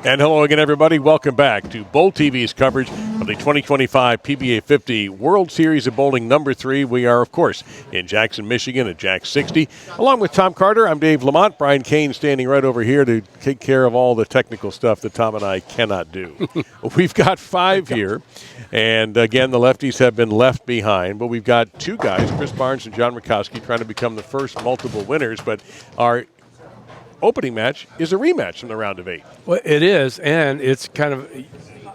And hello again, everybody. Welcome back to BowlTV's coverage of the 2025 PBA50 World Series of Bowling number 3. We are, of course, in Jackson, Michigan at Jack 60. Along with Tom Carter, I'm Dave Lamont. Brian Kane standing right over here to take care of all the technical stuff that Tom and I cannot do. We've got 5 here. And again, the lefties have been left behind. But we've got 2 guys, Chris Barnes and Jon Rakoski, trying to become the first multiple winners. But our opening match is a rematch from the round of 8. Well, it is, and it's kind of,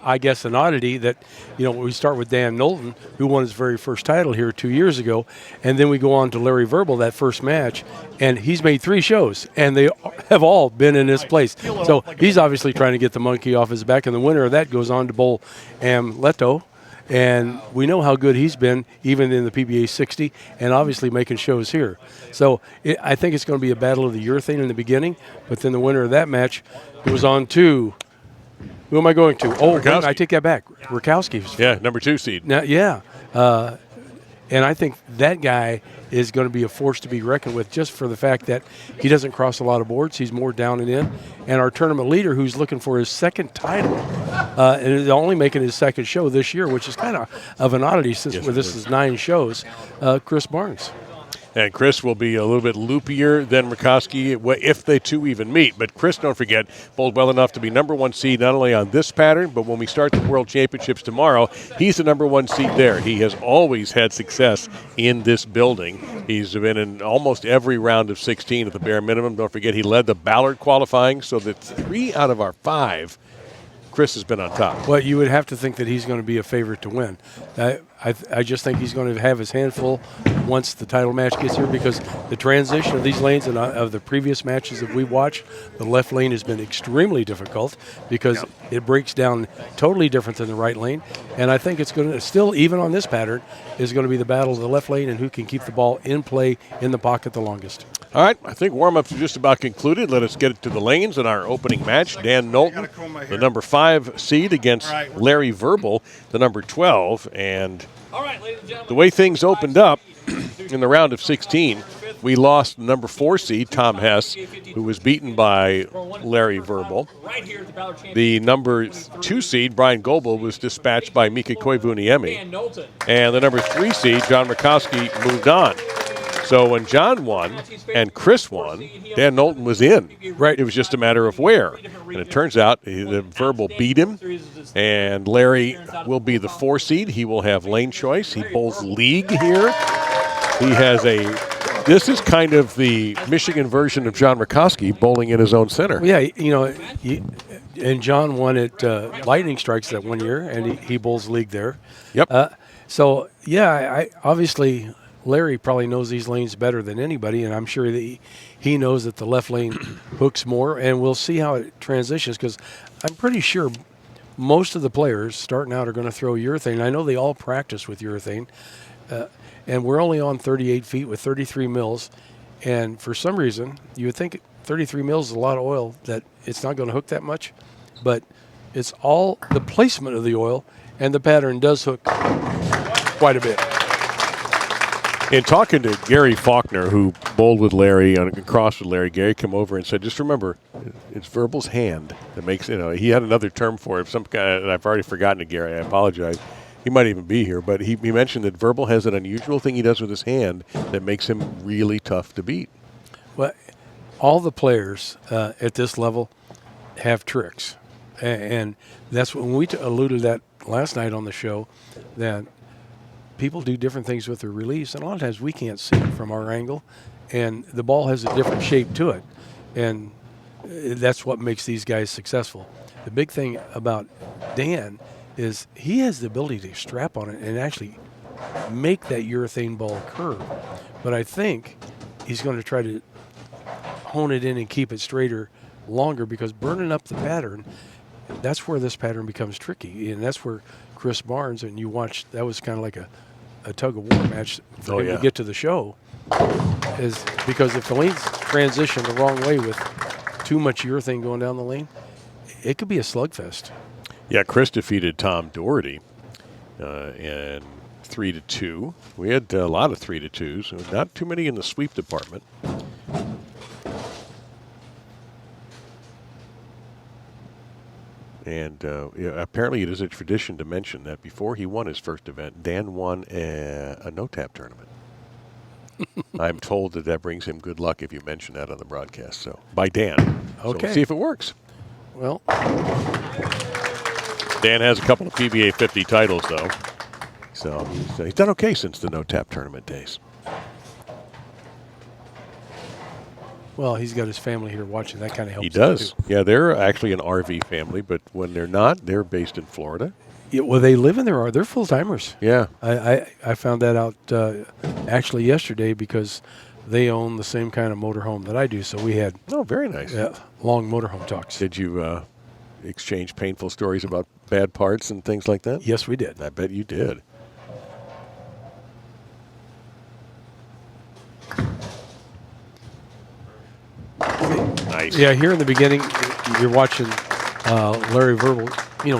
I guess, an oddity that, we start with Dan Knowlton, who won his very first title here 2 years ago, and then we go on to Larry Verble, that first match, and he's made 3 shows, and they have all been in this place. So he's obviously trying to get the monkey off his back, and the winner of that goes on to bowl Amleto. And we know how good he's been, even in the PBA60, and obviously making shows here. So I think it's going to be a battle of the urethane in the beginning, but then the winner of that match goes on to, who am I going to? Oh, Rakoski. I take that back. Rakoski. Yeah, number 2 seed. Now, yeah. And I think that guy is going to be a force to be reckoned with just for the fact that he doesn't cross a lot of boards. He's more down and in. And our tournament leader, who's looking for his second title, and is only making his second show this year, which is kind of an oddity since this is 9 shows, Chris Barnes. And Chris will be a little bit loopier than Rakoski if they two even meet. But Chris, don't forget, bowled well enough to be number 1 seed not only on this pattern, but when we start the World Championships tomorrow, he's the number 1 seed there. He has always had success in this building. He's been in almost every round of 16 at the bare minimum. Don't forget, he led the Ballard qualifying, so that 3 out of our 5, Chris has been on top. Well, you would have to think that he's going to be a favorite to win. I just think he's going to have his handful once the title match gets here, because the transition of these lanes and of the previous matches that we've watched, the left lane has been extremely difficult because it breaks down totally different than the right lane. And I think it's going to still, even on this pattern, is going to be the battle of the left lane and who can keep the ball in play in the pocket the longest. All right, I think warm-ups are just about concluded. Let us get it to the lanes in our opening match. Dan Knowlton, the number 5 seed, against Larry Verble, the number 12. And the way things opened up in the round of 16, we lost number 4 seed, Tom Hess, who was beaten by Larry Verble. The number 2 seed, Brian Goebel, was dispatched by Mika Koivuniemi. And the number 3 seed, Jon Rakoski, moved on. So when John won and Chris won, Dan Knowlton was in. Right. It was just a matter of where. And it turns out the Verble beat him, and Larry will be the 4 seed. He will have lane choice. He bowls league here. He has this is kind of the Michigan version of Jon Rakoski bowling in his own center. Yeah, and John won at Lightning Strikes that 1 year, and he bowls league there. Yep. I obviously Larry probably knows these lanes better than anybody, and I'm sure that he knows that the left lane hooks more, and we'll see how it transitions, because I'm pretty sure most of the players starting out are going to throw urethane. I know they all practice with urethane, and we're only on 38 feet with 33 mils, and for some reason, you would think 33 mils is a lot of oil, that it's not going to hook that much, but it's all the placement of the oil, and the pattern does hook quite a bit. In talking to Gary Faulkner, who bowled with Larry and crossed with Larry, Gary came over and said, just remember, it's Verble's hand that makes, he had another term for it, some kind, and I've already forgotten it, Gary. I apologize. He might even be here, but he mentioned that Verble has an unusual thing he does with his hand that makes him really tough to beat. Well, all the players at this level have tricks, and that's when we alluded to that last night on the show, that people do different things with their release, and a lot of times we can't see it from our angle, and the ball has a different shape to it, and that's what makes these guys successful. The big thing about Dan is he has the ability to strap on it and actually make that urethane ball curve, but I think he's going to try to hone it in and keep it straighter longer, because burning up the pattern, that's where this pattern becomes tricky, and that's where Chris Barnes, and you watch, that was kind of like a tug-of-war match for him to get to the show, is because if the lanes transition the wrong way with too much urethane going down the lane, it could be a slugfest. Yeah, Chris defeated Tom Doherty and 3-2. We had a lot of 3-2s, not too many in the sweep department. And apparently it is a tradition to mention that before he won his first event, Dan won a no-tap tournament. I'm told that brings him good luck if you mention that on the broadcast. So, by Dan. Okay. So we'll see if it works. Well, Dan has a couple of PBA50 titles, though. So he's done okay since the no-tap tournament days. well, he's got his family here watching. That kind of helps. He does. Too. Yeah, they're actually an RV family, but when they're not, they're based in Florida. Yeah, well, they live in there. They're full-timers. Yeah. I found that out actually yesterday because they own the same kind of motorhome that I do. So we had very nice. Long motorhome talks. Did you exchange painful stories about bad parts and things like that? Yes, we did. I bet you did. Nice. Yeah, here in the beginning, you're watching Larry Verble,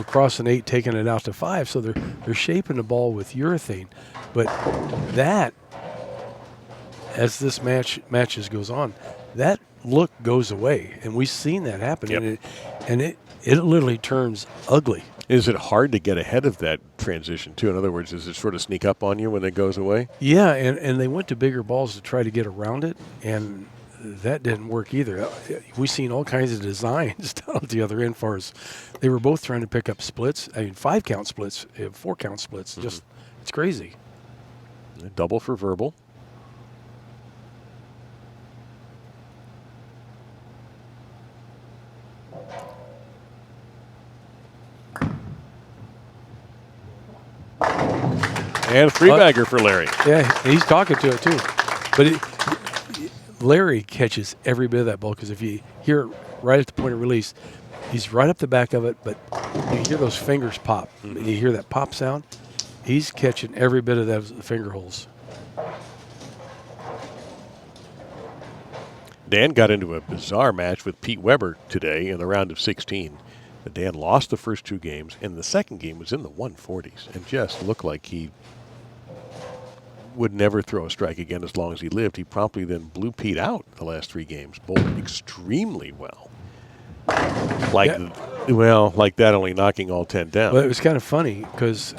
cross an 8, taking it out to 5. So they're shaping the ball with urethane, but that, as this matches goes on, that look goes away, and we've seen that happen, Yep. and it literally turns ugly. Is it hard to get ahead of that transition too? In other words, does it sort of sneak up on you when it goes away? Yeah, and they went to bigger balls to try to get around it, and that didn't work either. We've seen all kinds of designs down at the other end. Far as they were both trying to pick up splits. I mean, 5-count splits, 4-count splits. Mm-hmm. Just it's crazy. A double for Verble. And a 3-bagger for Larry. Yeah, he's talking to it too. But Larry catches every bit of that ball because if you hear it right at the point of release, he's right up the back of it, but you hear those fingers pop. Mm-hmm. You hear that pop sound. He's catching every bit of those finger holes. Dan got into a bizarre match with Pete Weber today in the round of 16. Dan lost the first 2 games, and the second game was in the 140s and just looked like he would never throw a strike again as long as he lived. He promptly then blew Pete out the last 3 games, bowled extremely well. Like that, only knocking all 10 down. Well, it was kind of funny because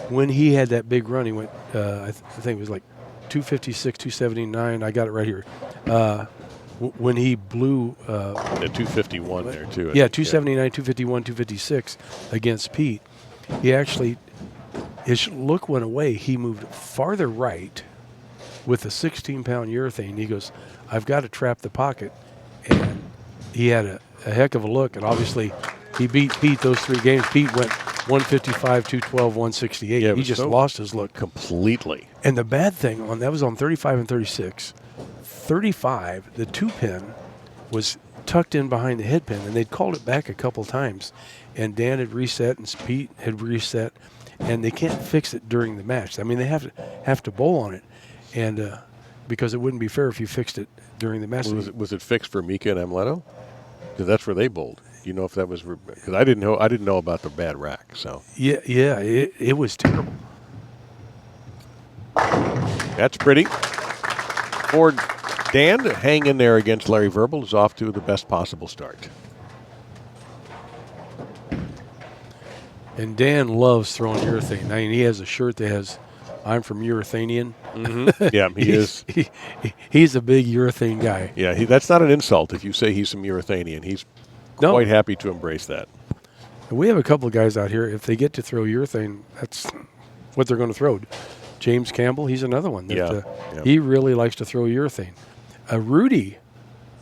when he had that big run, he went, I think it was like 256, 279. I got it right here. When he blew the 251 there too. Yeah, 279, 251, 256 against Pete. He actually, his look went away. He moved farther right with a 16-pound urethane. He goes, I've got to trap the pocket. And he had a heck of a look. And obviously, he beat Pete those 3 games. Pete went 155, 212, 168. Yeah, he just lost his look completely. And the bad thing, that was on 35 and 36. 35, the 2-pin was tucked in behind the head pin, and they'd called it back a couple times. And Dan had reset, and Pete had reset, and they can't fix it during the match. I mean, they have to bowl on it, and because it wouldn't be fair if you fixed it during the match. Was it fixed for Mika and Amleto? Because that's where they bowled. Do you know if that was? Because I didn't know about the bad rack. So yeah, it was terrible. That's pretty. For Dan to hang in there against Larry Verble is off to the best possible start. And Dan loves throwing urethane. I mean, he has a shirt that has, I'm from Urethanean. Mm-hmm. Yeah, he is. He's a big urethane guy. Yeah, that's not an insult if you say he's some Urethanean. He's quite happy to embrace that. And we have a couple of guys out here, if they get to throw urethane, that's what they're going to throw. James Campbell, he's another one. He really likes to throw urethane. Rudy,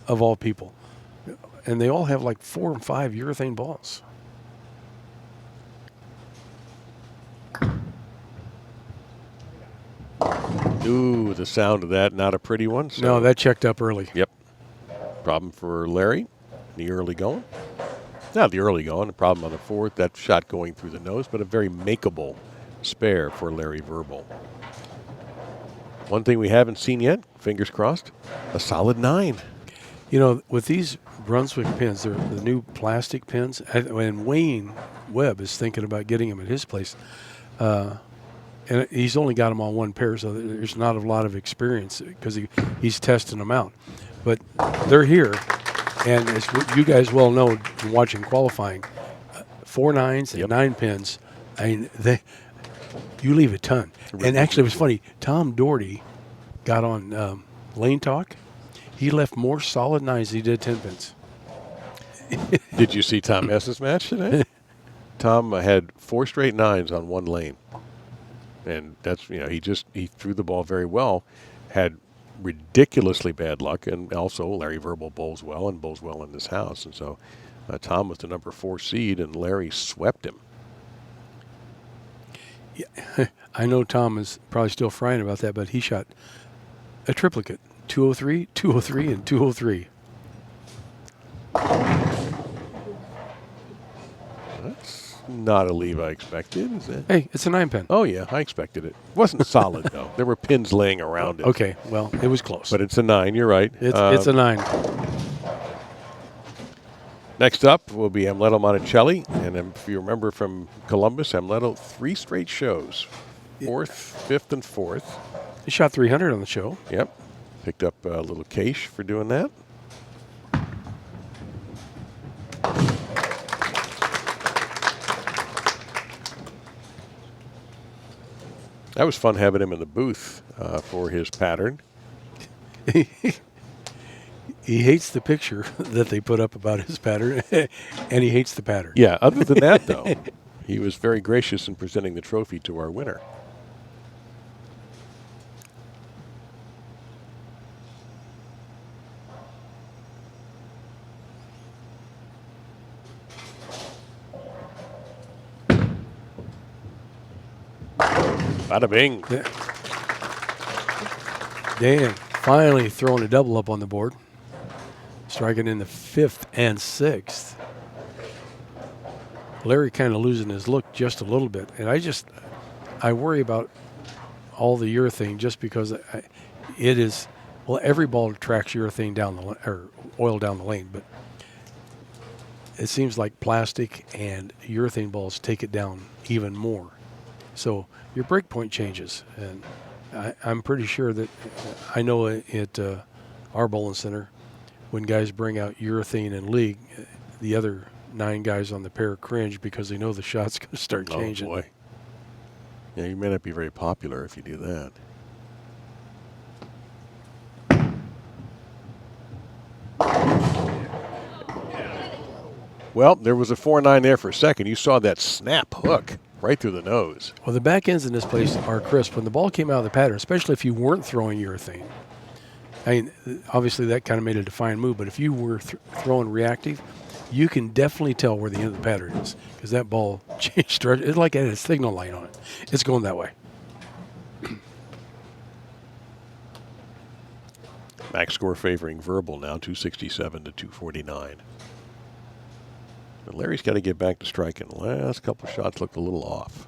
of all people. And they all have like 4 and 5 urethane balls. Ooh, the sound of that, not a pretty one. So. No, that checked up early. Yep. Problem for Larry, the early going. Not the early going, the problem on the 4th, that shot going through the nose, but a very makeable spare for Larry Verble. One thing we haven't seen yet, fingers crossed, a solid 9. With these Brunswick pins, they're the new plastic pins, and Wayne Webb is thinking about getting them at his place. And he's only got them on 1 pair, so there's not a lot of experience because he's testing them out. But they're here, and as you guys well know, watching qualifying, 4 9s and Yep. 9 pins. I mean, you leave a ton. And actually, it was funny. Tom Doherty got on Lane Talk. He left more solid 9s than he did 10 pins. Did you see Tom Hess's match today? Tom had 4 straight 9s on one lane. And that's, he threw the ball very well, had ridiculously bad luck, and also Larry Verble bowls well and bowls well in this house. And so Tom was the number 4 seed, and Larry swept him. Yeah, I know Tom is probably still frying about that, but he shot a triplicate, 203, 203, and 203. That's not a leave I expected, is it? Hey, it's a 9-pin. Oh, yeah, I expected it. Wasn't solid, though. There were pins laying around it. Okay, well, it was close. But it's a 9, you're right. It's a 9. Next up will be Amleto Monacelli. And if you remember from Columbus, Amleto, 3 straight shows. 4th, 5th, and 4th. He shot 300 on the show. Yep. Picked up a little cash for doing that. That was fun having him in the booth for his pattern. He hates the picture that they put up about his pattern, and he hates the pattern. Yeah, other than that, though, he was very gracious in presenting the trophy to our winner. Bada bing. Dan finally throwing a double up on the board. Striking in the 5th and 6th. Larry kind of losing his look just a little bit. And I worry about all the urethane just because it is, well, every ball tracks urethane down the or oil down the lane, but it seems like plastic and urethane balls take it down even more. So your break point changes, and I'm pretty sure that I know at our bowling center, when guys bring out urethane in league, the other 9 guys on the pair cringe because they know the shot's going to start changing. Oh, boy. Yeah, you may not be very popular if you do that. Well, there was a 4-9 there for a second. You saw that snap hook right through the nose. Well, the back ends in this place are crisp. When the ball came out of the pattern, especially if you weren't throwing urethane, I mean, obviously that kind of made a defined move, but if you were throwing reactive, you can definitely tell where the end of the pattern is because that ball changed direction. It's like it had a signal light on it. It's going that way. Max score favoring Verble now, 267 to 249. But Larry's got to get back to striking. The last couple of shots looked a little off.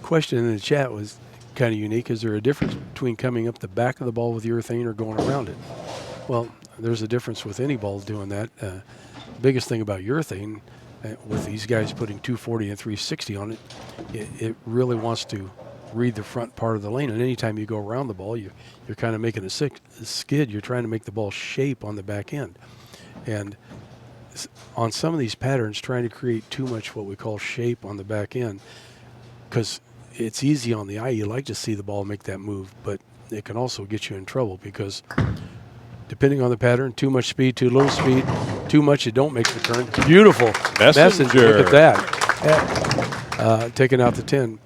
Question in the chat was kind of unique. Is there a difference between coming up the back of the ball with urethane or going around it? Well, there's a difference with any ball doing that. Biggest thing about urethane, with these guys putting 240 and 360 on it, it really wants to read the front part of the lane. And anytime you go around the ball, you're kind of making a skid. You're trying to make the ball shape on the back end. And on some of these patterns, trying to create too much what we call shape on the back end, because it's easy on the eye. You like to see the ball make that move, but it can also get you in trouble because depending on the pattern, too much speed, too little speed, too much, it don't make the turn. Beautiful. Messenger. Look at that. Taking out the 10.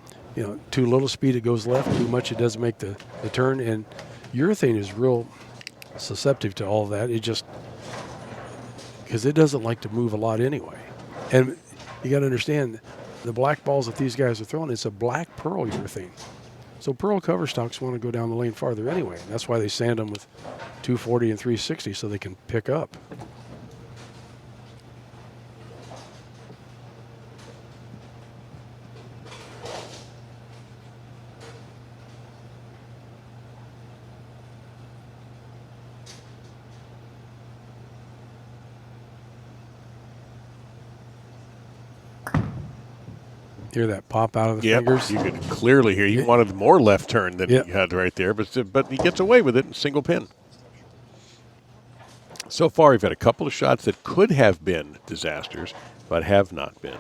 Too little speed, it goes left. Too much, it doesn't make the turn. And urethane is real susceptible to all that. It just, because it doesn't like to move a lot anyway. And you got to understand, the black balls that these guys are throwing, it's a black pearl urethane. So pearl cover stocks want to go down the lane farther anyway. That's why they sand them with 240 and 360 so they can pick up. Hear that pop out of the Yep, fingers? you could clearly hear. He wanted more left turn than Yep. he had right there, but he gets away with it in single pin. So far, we've had a couple of shots that could have been disasters, but have not been.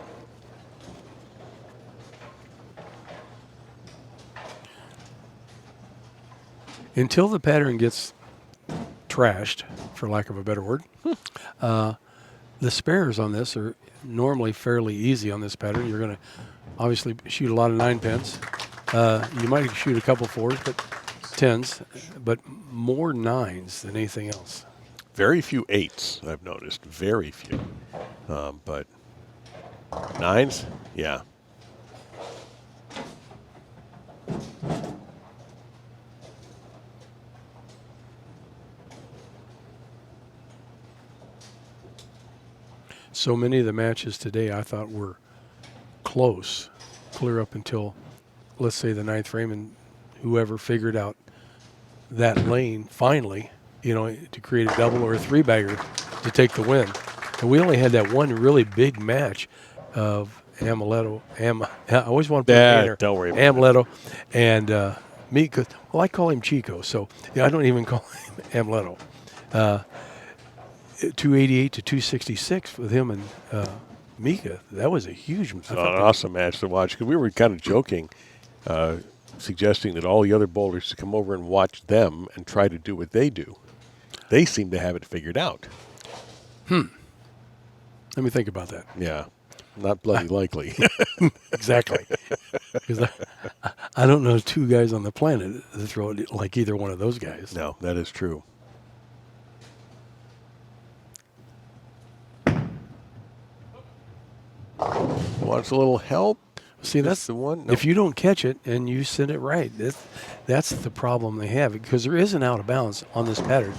Until the pattern gets trashed, for lack of a better word, the spares on this are normally fairly easy on this pattern. You're going to obviously shoot a lot of 9-pins. You might shoot a couple 4s, but 10s, but more 9s than anything else. Very few 8s, I've noticed. Very few. But 9s, yeah. So many of the matches today I thought were close, clear up until, let's say, the 9th frame, and whoever figured out that lane finally, to create a double or a 3-bagger to take the win. And we only had that one really big match of Amleto. I always want to put it in there. Don't worry about Amleto and Mika. Well, I call him Chico, so I don't even call him Amleto. 288 to 266 with him and Mika. That was a huge. It's an awesome match to watch, because we were kind of joking, suggesting that all the other bowlers to come over and watch them and try to do what they do. They seem to have it figured out. Let me think about that. Yeah, not bloody likely. Exactly. Because I don't know 2 guys on the planet that throw it like either one of those guys. No, that is true. Wants a little help. See, that's the one. No. If you don't catch it and you send it right, that's the problem they have, because there is an out of bounds on this pattern.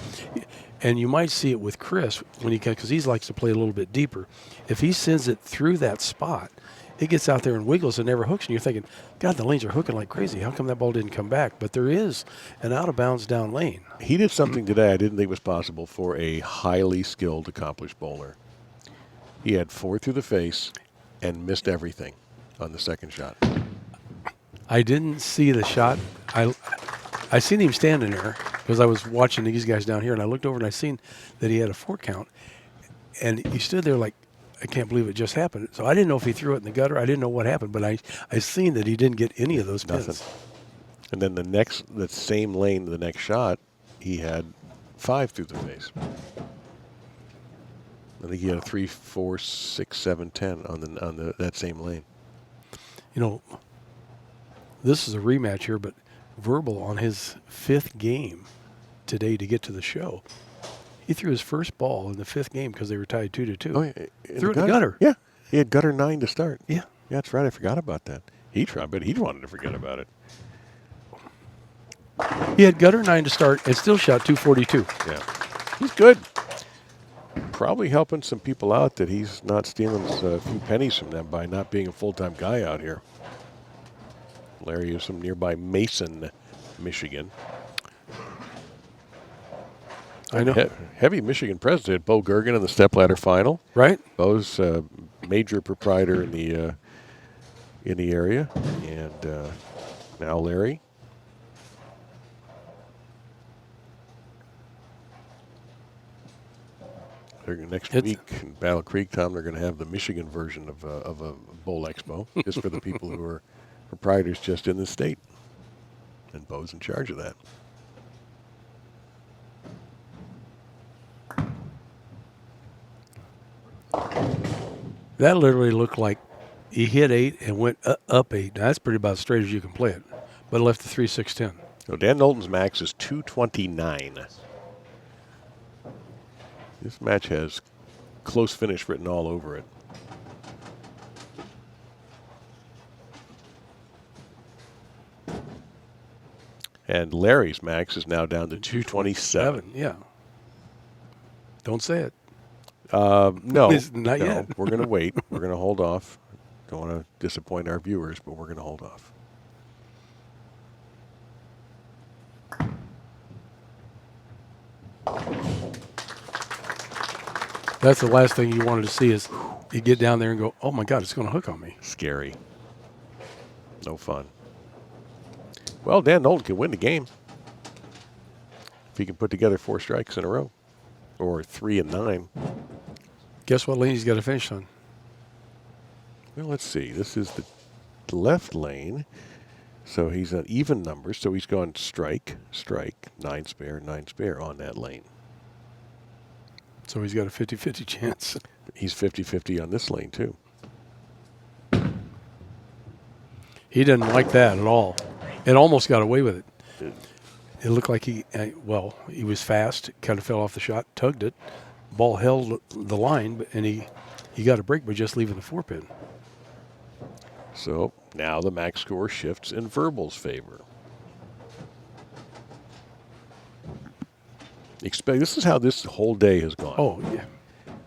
And you might see it with Chris when he because he likes to play a little bit deeper. If he sends it through that spot, it gets out there and wiggles and never hooks, and you're thinking, God, the lanes are hooking like crazy. How come that ball didn't come back? But there is an out of bounds down lane. He did something today I didn't think was possible for a highly skilled, accomplished bowler. He had 4 through the face and missed everything on the second shot. I didn't see the shot. I seen him standing there because I was watching these guys down here, and I looked over and I seen that he had a 4 count, and he stood there like, I can't believe it just happened. So I didn't know if he threw it in the gutter. I didn't know what happened, but I seen that he didn't get any of those pins. Nothing. And then the same lane, the next shot, he had 5 through the face. I think he had a 3, 4, 6, 7, 10 on that same lane. This is a rematch here, but Verble on his 5th game today to get to the show, he threw his first ball in the 5th game because they were tied 2-2. Oh, yeah, threw it in the gutter. Yeah, he had gutter 9 to start. Yeah, that's right. I forgot about that. He tried, but he wanted to forget about it. He had gutter 9 to start and still shot 242. Yeah, he's good. Probably helping some people out that he's not stealing a few pennies from them by not being a full-time guy out here. Larry is from nearby Mason, Michigan. I know. Heavy Michigan president, Bo Gergen, in the Stepladder final. Right. Bo's major proprietor in the area, and now Larry. Next week in Battle Creek, Tom, they're going to have the Michigan version of a bowl expo, just for the people who are proprietors just in the state. And Bo's in charge of that. That literally looked like he hit 8 and went up 8. Now, that's pretty about as straight as you can play it, but left the 3, 6, 10. So Dan Knowlton's max is 229. This match has close finish written all over it. And Larry's max is now down to 227. Yeah. Don't say it. No, not yet. We're going to wait. We're going to hold off. Don't want to disappoint our viewers, but we're going to hold off. That's the last thing you wanted to see is you get down there and go, oh, my God, it's going to hook on me. Scary. No fun. Well, Dan Knowlton can win the game if he can put together 4 strikes in a row, or 3 and 9. Guess what lane he's got to finish on? Well, let's see. This is the left lane, so he's on even numbers. So he's gone strike, strike, 9 spare, 9 spare on that lane. So he's got a 50-50 chance. He's 50-50 on this lane too. He didn't like that at all. It almost got away with it. It looked like he was fast, kind of fell off the shot, tugged it. Ball held the line, and he got a break by just leaving the 4-pin. So now the max score shifts in Verble's favor. This is how this whole day has gone. Oh, yeah.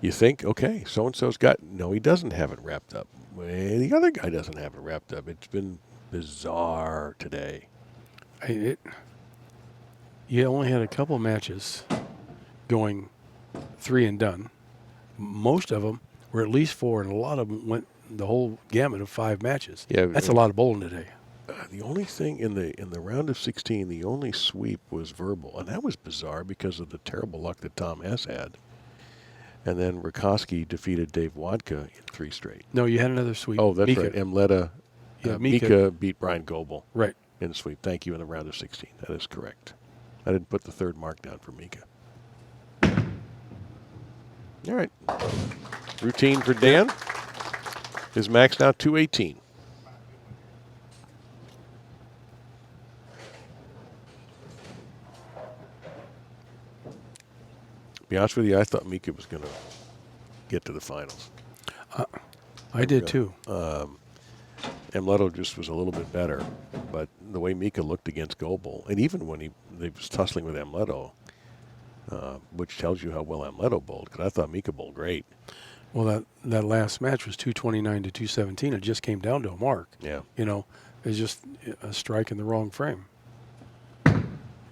You think, okay, so-and-so's got, no, he doesn't have it wrapped up. Well, the other guy doesn't have it wrapped up. It's been bizarre today. You only had a couple matches going 3 and done. Most of them were at least 4, and a lot of them went the whole gamut of 5 matches. Yeah, that's a lot of bowling today. The only thing in the round of 16, the only sweep was Verble, and that was bizarre because of the terrible luck that Tom Hess had. And then Rakoski defeated Dave Wadka in 3 straight. No, you had another sweep. Oh, that's Mika. right. Amleto, Mika beat Brian Goebel. Right. In the sweep. Thank you, in the round of 16. That is correct. I didn't put the 3rd mark down for Mika. All right. Routine for Dan. His max now 218. To be honest with you, I thought Mika was going to get to the finals. I did too. Amleto just was a little bit better, but the way Mika looked against Goebel, and even when he was tussling with Amleto, which tells you how well Amleto bowled, because I thought Mika bowled great. Well, that last match was 229 to 217. It just came down to a mark. Yeah. You know, it was just a strike in the wrong frame.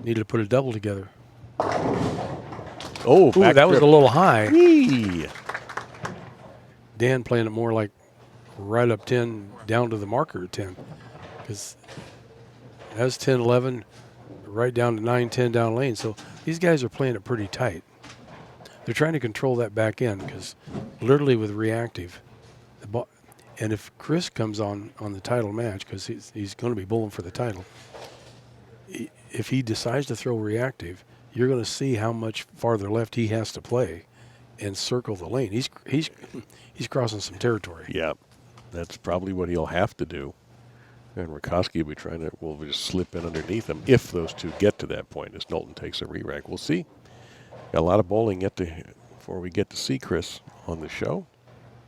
Needed to put a double together. Oh, ooh, that was a little high. Whee! Dan playing it more like right up 10, down to the marker at 10. Because that's 10, 11, right down to 9, 10 down lane. So these guys are playing it pretty tight. They're trying to control that back end because literally with reactive, the ball, and if Chris comes on the title match, because he's going to be bowling for the title, if he decides to throw reactive, you're going to see how much farther left he has to play and circle the lane. He's crossing some territory. Yeah, that's probably what he'll have to do. And Rakoski will be trying to, will just slip in underneath him if those two get to that point as Knowlton takes a re-rack. We'll see. Got a lot of bowling yet before we get to see Chris on the show.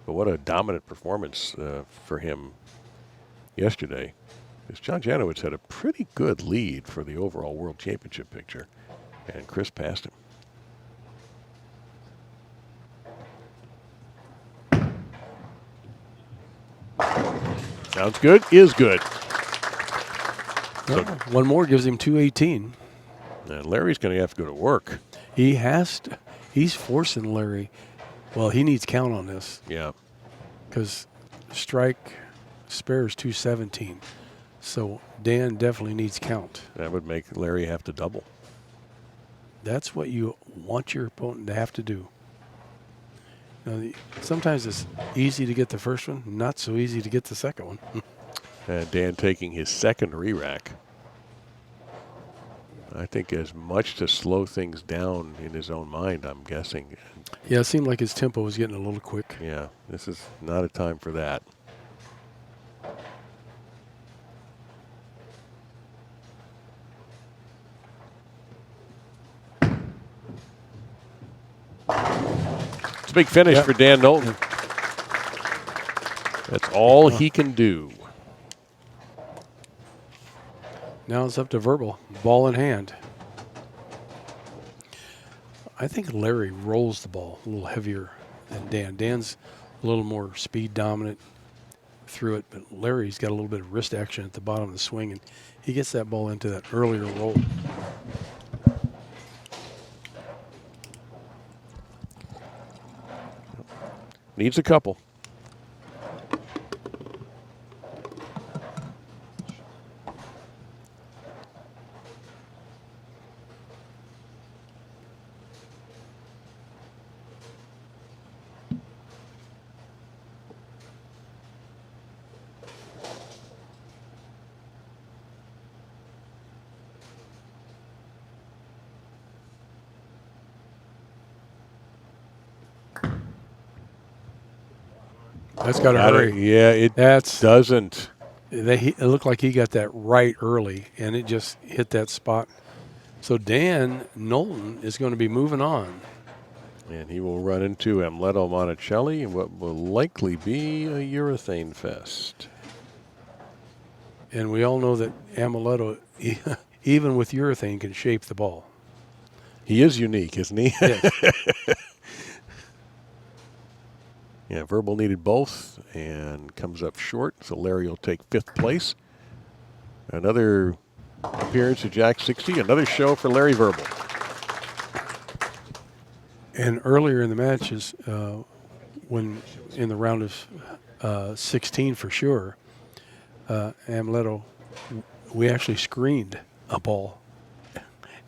But what a dominant performance for him yesterday. Because John Janowitz had a pretty good lead for the overall World Championship picture. And Chris passed him. Sounds good, is good. So, one more gives him 218. And Larry's going to have to go to work. He has to. He's forcing Larry. Well, he needs count on this. Yeah. Because strike spare is 217. So Dan definitely needs count. That would make Larry have to double. That's what you want your opponent to have to do. Now, sometimes it's easy to get the first one, not so easy to get the second one. And Dan taking his second re-rack. I think as much to slow things down in his own mind, I'm guessing. Yeah, it seemed like his tempo was getting a little quick. Yeah, this is not a time for that. It's a big finish for Dan Knowlton. That's all he can do. Now it's up to Verble, ball in hand. I think Larry rolls the ball a little heavier than Dan. Dan's a little more speed dominant through it, but Larry's got a little bit of wrist action at the bottom of the swing, and he gets that ball into that earlier roll. Needs a couple. That's got to hurry. Yeah, it doesn't. It looked like he got that right early, and it just hit that spot. So Dan Knowlton is going to be moving on. And he will run into Amleto Monacelli in what will likely be a urethane fest. And we all know that Amleto, even with urethane, can shape the ball. He is unique, isn't he? Yes. Yeah, Verble needed both and comes up short, so Larry will take 5th place. Another appearance at Jack 60, another show for Larry Verble. And earlier in the matches, when in the round of 16 for sure, Amleto, we actually screened a ball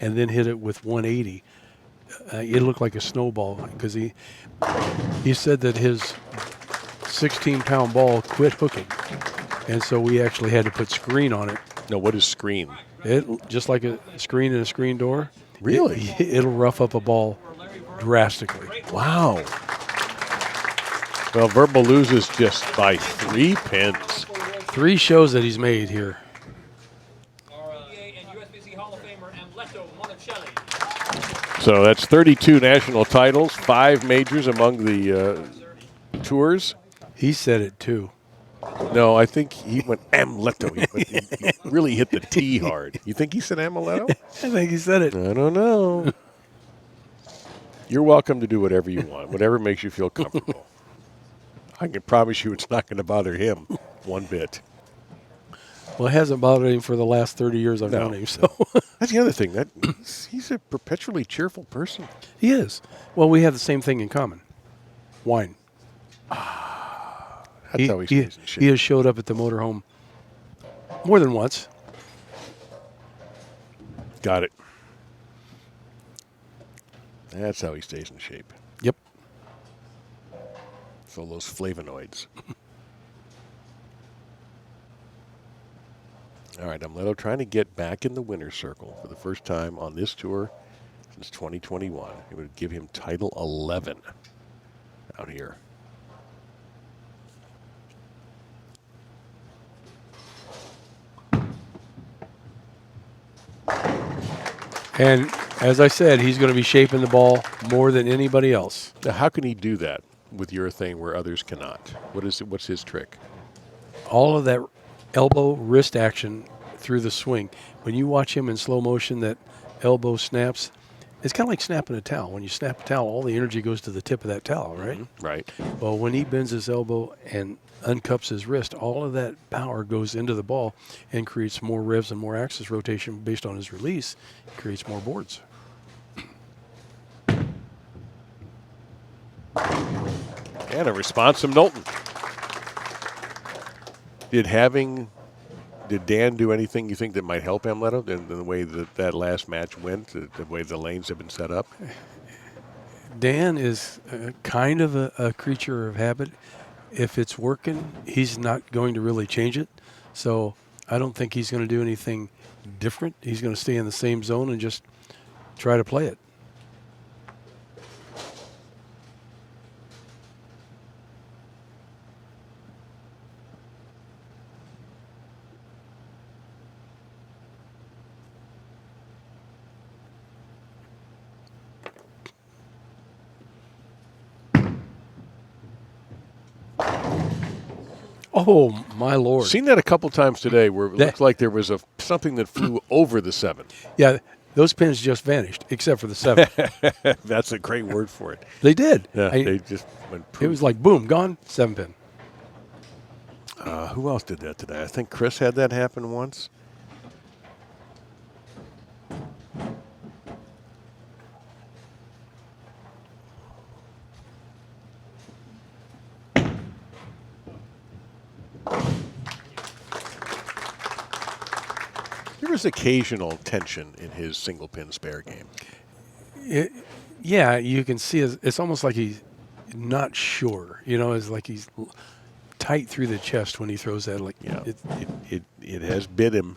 and then hit it with 180. It looked like a snowball because he said that his 16-pound ball quit hooking, and so we actually had to put screen on it. No, what is screen? It just like a screen in a screen door. Really? It'll rough up a ball drastically. Wow. Well, Verble loses just by 3 pins. 3 shows that he's made here. PBA and USBC Hall of Famer Amleto Monacelli. So that's 32 national titles, 5 majors among the tours. He said it too. No, I think he went Amleto. He really hit the T hard. You think he said Amleto? I think he said it. I don't know. You're welcome to do whatever you want, whatever makes you feel comfortable. I can promise you it's not going to bother him one bit. Well, it hasn't bothered him for the last 30 years I've known him. So That's the other thing. That he's a perpetually cheerful person. he is. Well, we have the same thing in common. Wine. That's how he stays in shape. He has showed up at the motorhome more than once. Got it. That's how he stays in shape. Yep. So those flavonoids. All right, Amleto trying to get back in the winner's circle for the first time on this tour since 2021. It would give him title 11 out here. And as I said, he's going to be shaping the ball more than anybody else. Now, how can he do that with urethane where others cannot? What's his trick? All of that elbow wrist action through the swing. When you watch him in slow motion, that elbow snaps. It's kind of like snapping a towel. When you snap a towel, all the energy goes to the tip of that towel, right? Mm-hmm. Right. Well, when he bends his elbow and uncups his wrist, all of that power goes into the ball and creates more revs and more axis rotation based on his release. It creates more boards. And a response from Knowlton. Did Dan do anything you think that might help Amleto in the way that last match went, the way the lanes have been set up? Dan is kind of a creature of habit. If it's working, he's not going to really change it. So I don't think he's going to do anything different. He's going to stay in the same zone and just try to play it. Oh, my Lord. Seen that a couple times today where it looked like there was something that flew over the 7. Yeah, those pins just vanished, except for the 7. That's a great word for it. They did. Yeah, they just went poof. It was like, boom, gone, 7 pin. Who else did that today? I think Chris had that happen once. There was occasional tension in his single pin spare game. Yeah, you can see it's almost like he's not sure. You know, it's like he's tight through the chest when he throws that. Like, Yeah, it has bit him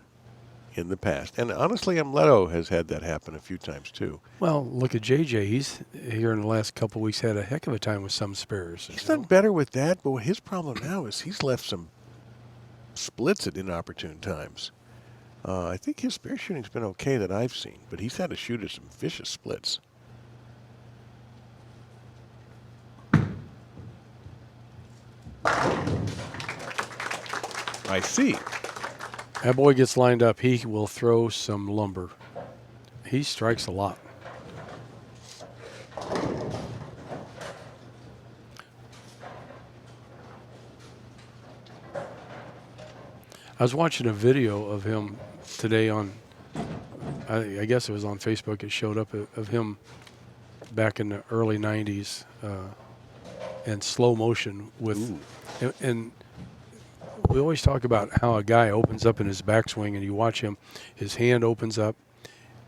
in the past. And honestly, Amleto has had that happen a few times too. Well, look at JJ. He's here in the last couple of weeks had a heck of a time with some spares. He's done better with that, but his problem now is he's left some splits at inopportune times. I think his spare shooting's been okay that I've seen, but he's had to shoot at some vicious splits. I see. That boy gets lined up, he will throw some lumber. He strikes a lot. I was watching a video of him today on, I guess it was on Facebook. It showed up of him back in the early 90s in slow motion with, and we always talk about how a guy opens up in his backswing and you watch him, his hand opens up.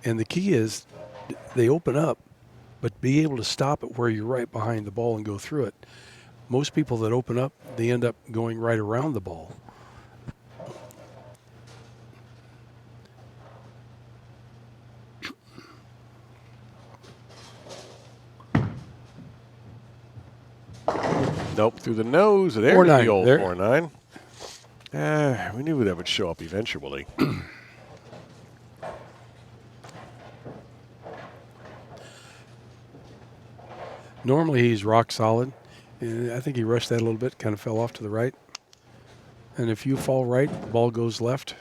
And the key is they open up, but be able to stop it where you're right behind the ball and go through it. Most people that open up, they end up going right around the ball. Nope, through the nose. There's 4-9. the old There. 4-9. We knew that would show up eventually. Normally he's rock solid. I think he rushed that a little bit, kind of fell off to the right. And if you fall right, the ball goes left.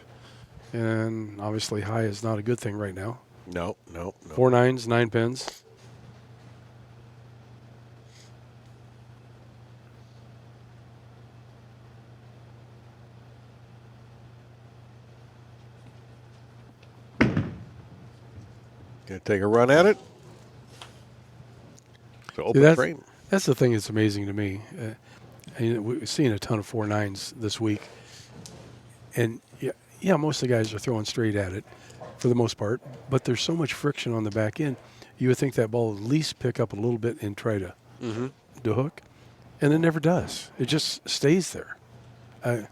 And obviously high is not a good thing right now. No. 4 nines, 9 pins. Gonna take a run at it. So open frame. That's the thing that's amazing to me. We've seen a ton of 4 nines this week. And yeah, most of the guys are throwing straight at it for the most part. But there's so much friction on the back end. You would think that ball at least pick up a little bit and try to hook. And it never does. It just stays there. Kind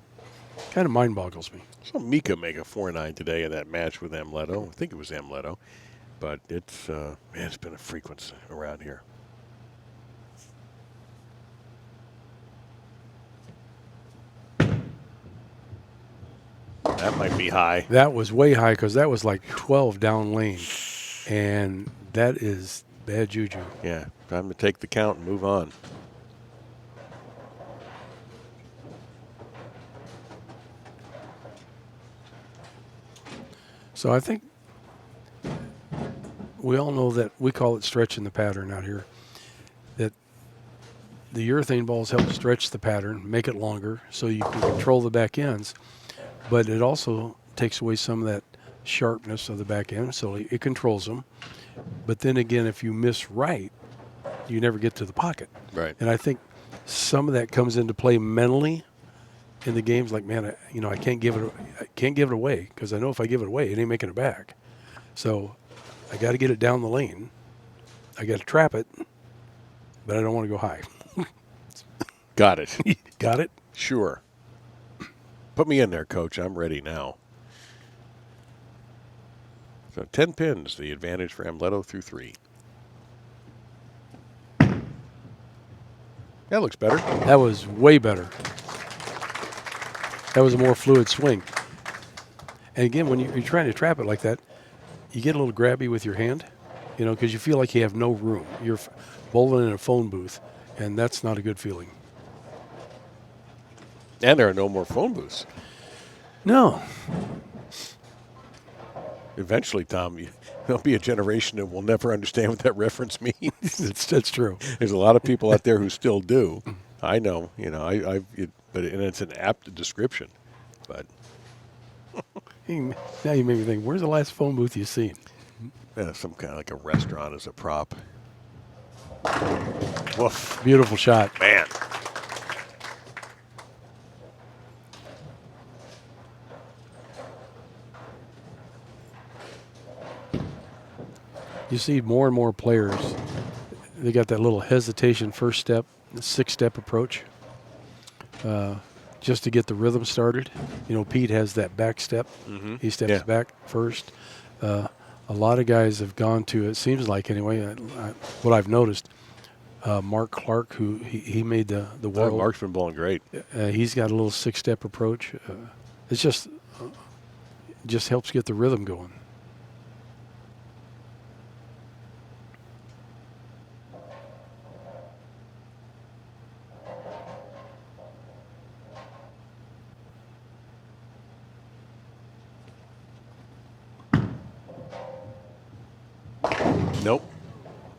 of mind boggles me. So Mika make a 4-9 today in that match with Amleto. I think it was Amleto. But it's been a frequency around here. That might be high. That was way high because that was like 12 down lane. And that is bad juju. Yeah, time to take the count and move on. So I think we all know that we call it stretching the pattern out here. That the urethane balls help stretch the pattern, make it longer so you can control the back ends. But it also takes away some of that sharpness of the back end, so it controls them. But then again, if you miss right, you never get to the pocket. Right. And I think some of that comes into play mentally in the games. Like, man, I can't give it away because I know if I give it away, it ain't making it back. So I got to get it down the lane. I got to trap it, but I don't want to go high. Got it. Got it? Sure. Put me in there, Coach. I'm ready now. So 10 pins, the advantage for Amleto through 3. That looks better. That was way better. That was a more fluid swing. And again, when you're trying to trap it like that, you get a little grabby with your hand, because you feel like you have no room. You're bowling in a phone booth, and that's not a good feeling. And there are no more phone booths. No. Eventually, Tom, there'll be a generation that will never understand what that reference means. That's true. There's a lot of people out there who still do. I know, but it's an apt description. But now you made me think, where's the last phone booth you've seen? Some kind of like a restaurant as a prop. Woof. Beautiful shot. Man. You see more and more players, they got that little hesitation first step, the 6-step approach. just to get the rhythm started. You know, Pete has that back step. He steps back first. A lot of guys have gone to, it seems like anyway, what I've noticed, Mark Clark, who he made the world. Mark's been bowling great. He's got a little 6-step approach. It's just helps get the rhythm going. Nope.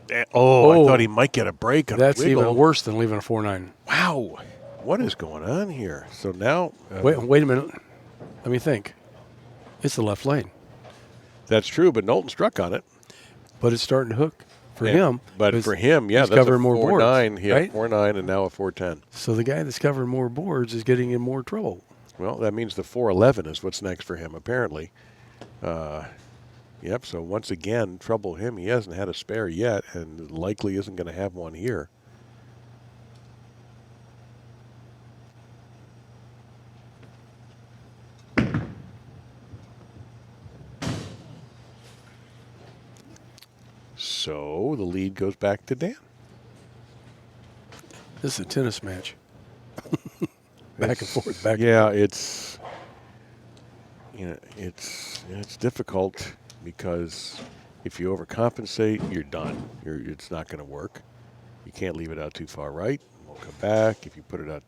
I thought he might get a break on That's a wiggle. even worse than leaving a 4-9. Wow. What is going on here? So now... Wait a minute. Let me think. It's the left lane. That's true, but Knowlton struck on it. But it's starting to hook for him. But for him, he's that's covering a more boards. 4-9. He right? had 4-9 and now a 4-10. So the guy that's covering more boards is getting in more trouble. Well, that means the 4-11 is what's next for him, apparently. Yep, so once again, trouble him. He hasn't had a spare yet and likely isn't going to have one here. So the lead goes back to Dan. This is a tennis match. Back and forth, back Yeah, and it's difficult because if you overcompensate, you're done. It's not going to work. You can't leave it out too far right. It won't come back. If you put it out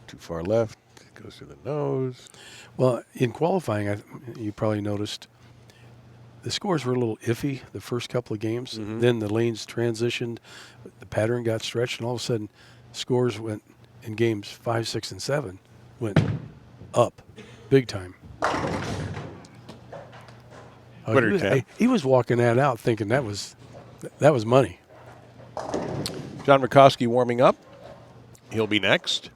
too far left, it goes through the nose. Well, in qualifying, you probably noticed the scores were a little iffy the first couple of games. Then the lanes transitioned, the pattern got stretched, and all of a sudden, scores went in games 5, 6, and 7 went up big time. He was walking that out thinking that was money. Jon Rakoski warming up. He'll be next.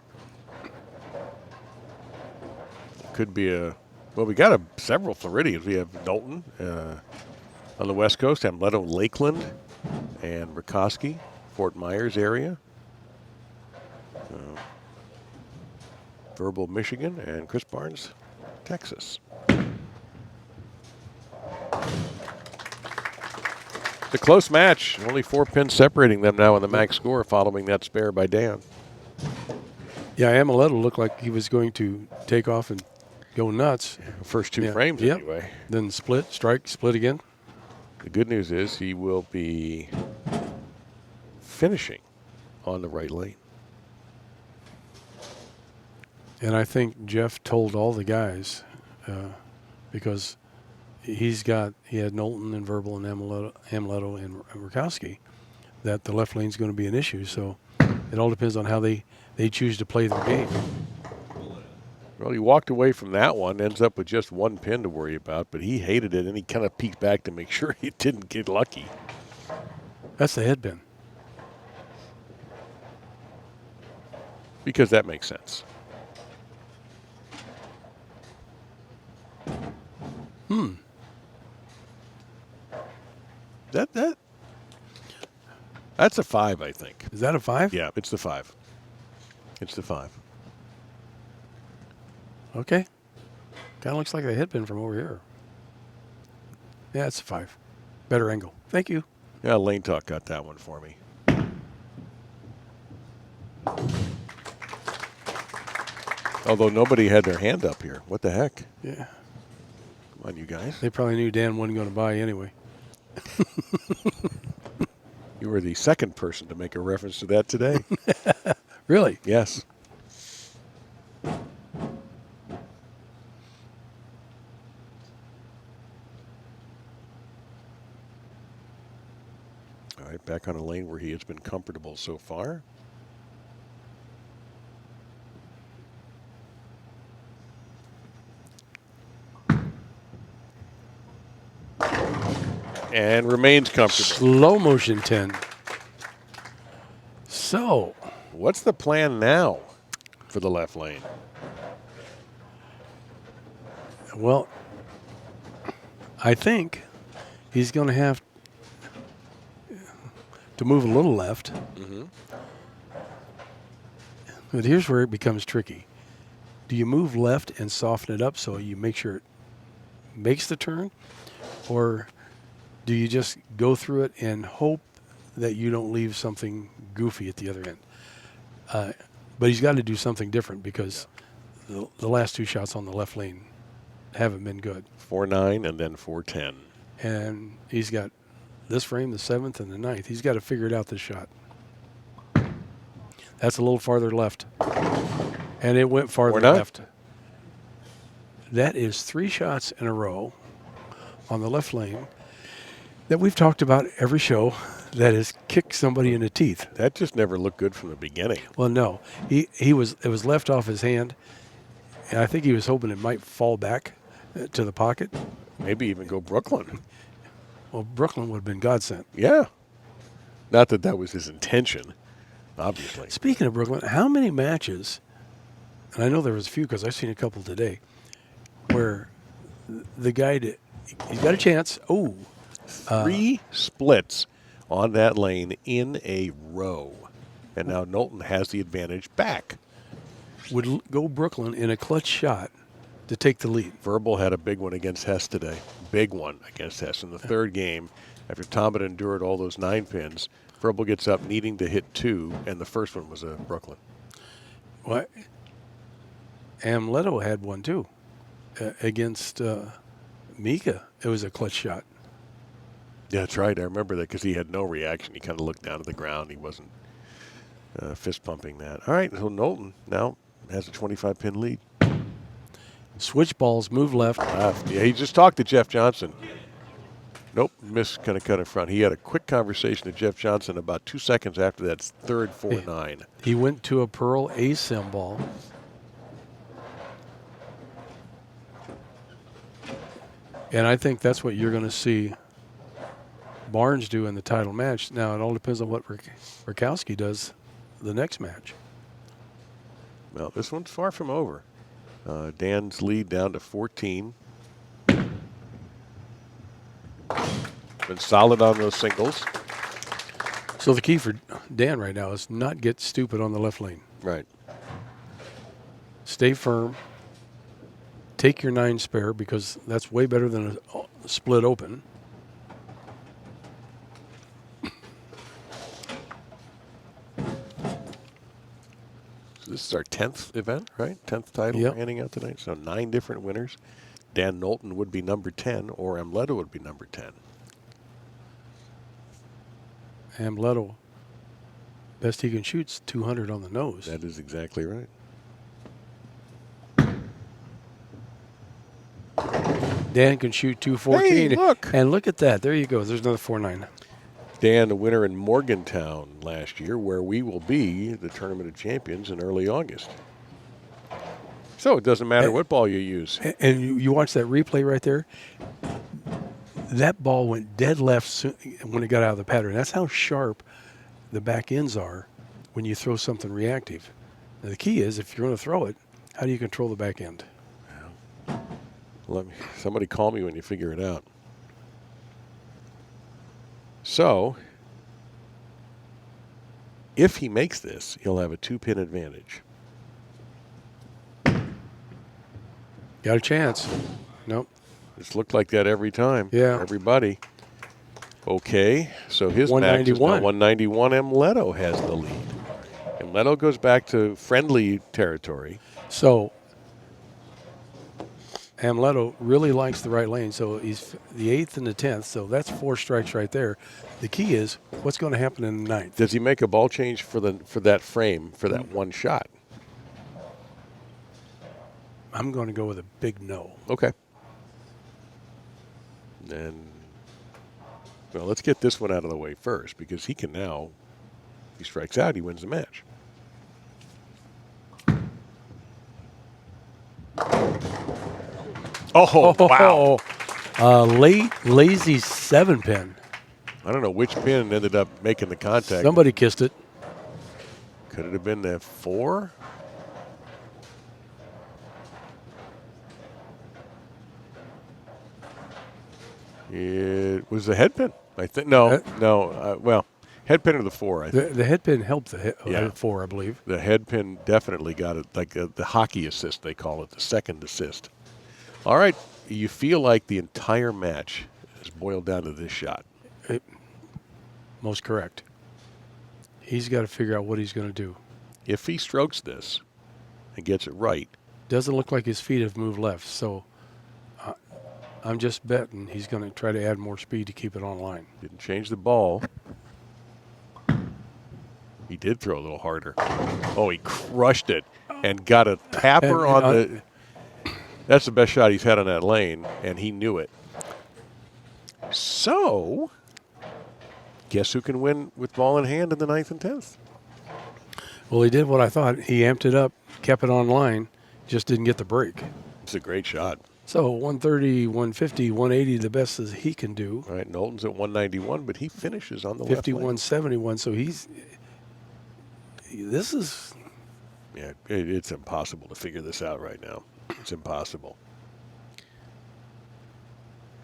Could be we got several Floridians. We have Knowlton on the West Coast, Amleto Lakeland, and Rakoski, Fort Myers area. Verble, Michigan, and Chris Barnes, Texas. It's a close match. Only 4 pins separating them now in the max score following that spare by Dan. Yeah, Amleto looked like he was going to take off and go nuts. First 2 frames anyway. Then strike, split again. The good news is he will be finishing on the right lane. And I think Jeff told all the guys because he had Knowlton and Verble and Amleto and Rakoski that the left lane's going to be an issue. So it all depends on how they choose to play their game. Well, he walked away from that one, ends up with just 1 pin to worry about, but he hated it, and he kind of peeked back to make sure he didn't get lucky. That's the head pin. Because that makes sense. That's a 5, I think. Is that a 5? Yeah, it's the 5. It's the 5. Okay. Kind of looks like a head pin from over here. Yeah, it's a 5. Better angle. Thank you. Yeah, Lane Talk got that one for me. Although nobody had their hand up here. What the heck? Yeah. Come on, you guys. They probably knew Dan wasn't going to buy anyway. You were the second person to make a reference to that today. Really? Yes. All right, back on a lane where he has been comfortable so far. And remains comfortable. Slow motion 10. So, what's the plan now for the left lane? Well, I think he's going to have to move a little left. But here's where it becomes tricky. do you move left and soften it up so you make sure it makes the turn, or do you just go through it and hope that you don't leave something goofy at the other end? But he's got to do something different because the last 2 shots on the left lane haven't been good. 4-9 and then 4-10. And he's got this frame, the 7th and the 9th. He's got to figure it out this shot. That's a little farther left. And it went farther left. That is 3 shots in a row on the left lane that we've talked about every show that has kicked somebody in the teeth. That just never looked good from the beginning. Well, no. It was left off his hand, and I think he was hoping it might fall back to the pocket. Maybe even go Brooklyn. Well, Brooklyn would have been godsend. Yeah. Not that that was his intention, obviously. Speaking of Brooklyn, how many matches, and I know there was a few because I've seen a couple today, where the guy, he's got a chance. Oh. 3 splits on that lane in a row. And now Knowlton has the advantage back. Would go Brooklyn in a clutch shot to take the lead. Verble had a big one against Hess today. Big one against Hess in the 3rd game. After Tom had endured all those 9 pins, Verble gets up needing to hit 2, and the first one was a Brooklyn. What? Amleto had one too against Mika. It was a clutch shot. Yeah, that's right. I remember that because he had no reaction. He kind of looked down at the ground. He wasn't fist pumping that. All right, so Knowlton now has a 25-pin lead. Switch balls, move left. Yeah, he just talked to Jeff Johnson. Nope, missed, kind of cut in front. He had a quick conversation with Jeff Johnson about 2 seconds after that 3rd 4-9. He went to a pearl asim ball. And I think that's what you're going to see Barnes do in the title match. Now, it all depends on what Rakoski does the next match. Well, this one's far from over. Dan's lead down to 14. Been solid on those singles. So the key for Dan right now is not get stupid on the left lane. Right. Stay firm. Take your 9 spare because that's way better than a split open. This is our 10th event, right? 10th title we're handing out tonight. So 9 different winners. Dan Knowlton would be number 10, or Amleto would be number 10. Amleto, best he can shoot's 200 on the nose. That is exactly right. Dan can shoot 214. Hey, look. And look at that. There you go. There's another 4-9. Dan, the winner in Morgantown last year, where we will be the Tournament of Champions in early August. So it doesn't matter what ball you use. And you watch that replay right there. That ball went dead left when it got out of the pattern. That's how sharp the back ends are when you throw something reactive. Now, the key is if you're going to throw it, how do you control the back end? Somebody call me when you figure it out. So, if he makes this, he'll have a 2-pin advantage. Got a chance. Nope. It's looked like that every time. Yeah. Everybody. Okay, so his match is now 191. Amleto has the lead. Amleto goes back to friendly territory. So Amleto really likes the right lane, so he's the 8th and the 10th, so that's 4 strikes right there. The key is what's going to happen in the 9th. Does he make a ball change for that frame, for that one shot? I'm going to go with a big no. Okay. And, well, let's get this one out of the way first, because he can now, if he strikes out, he wins the match. Oh, wow. Lazy 7-pin. I don't know which pin ended up making the contact. Somebody kissed it. Could it have been the 4? It was the head pin, I think. No. Well, Head pin or the 4, I think. The head pin helped the Yeah. 4, I believe. The head pin definitely got it, like the hockey assist, they call it, the second assist. All right, you feel like the entire match is boiled down to this shot. Most correct. He's got to figure out what he's going to do. If he strokes this and gets it right, Doesn't look like his feet have moved left, so I'm just betting he's going to try to add more speed to keep it online. didn't change the ball. He did throw a little harder. Oh, he crushed it and got a tapper on the. That's the best shot he's had on that lane, and he knew it. So, guess who can win with ball in hand in the 9th and 10th? Well, he did what I thought. He amped it up, kept it online, just didn't get the break. It's a great shot. So 130, 150, 180, the best as he can do. All right, Knowlton's at 191, but he finishes on the left lane. 5171. So this is. Yeah, it's impossible to figure this out right now. It's impossible.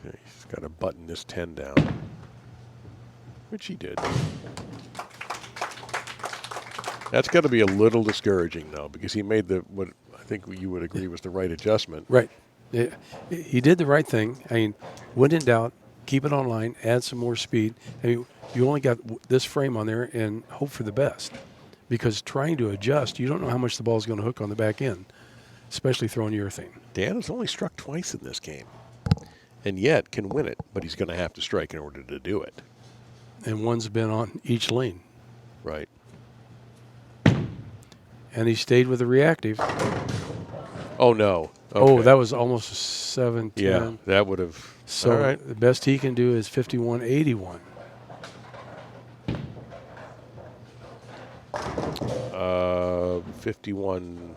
Okay, he's got to button this 10 down, which he did. That's got to be a little discouraging, though, because he made what I think you would agree was the right adjustment. Right. Yeah, he did the right thing. I mean, when in doubt, keep it online, add some more speed. I mean, you only got this frame on there and hope for the best. Because trying to adjust, you don't know how much the ball is going to hook on the back end, especially throwing urethane. Dan has only struck twice in this game, and yet can win it, but he's going to have to strike in order to do it. And one's been on each lane. Right. And he stayed with the reactive. Oh, no. Oh, Okay. that was almost a 7-10. Yeah, that would have. So all right. the best he can do is 51.81. 51.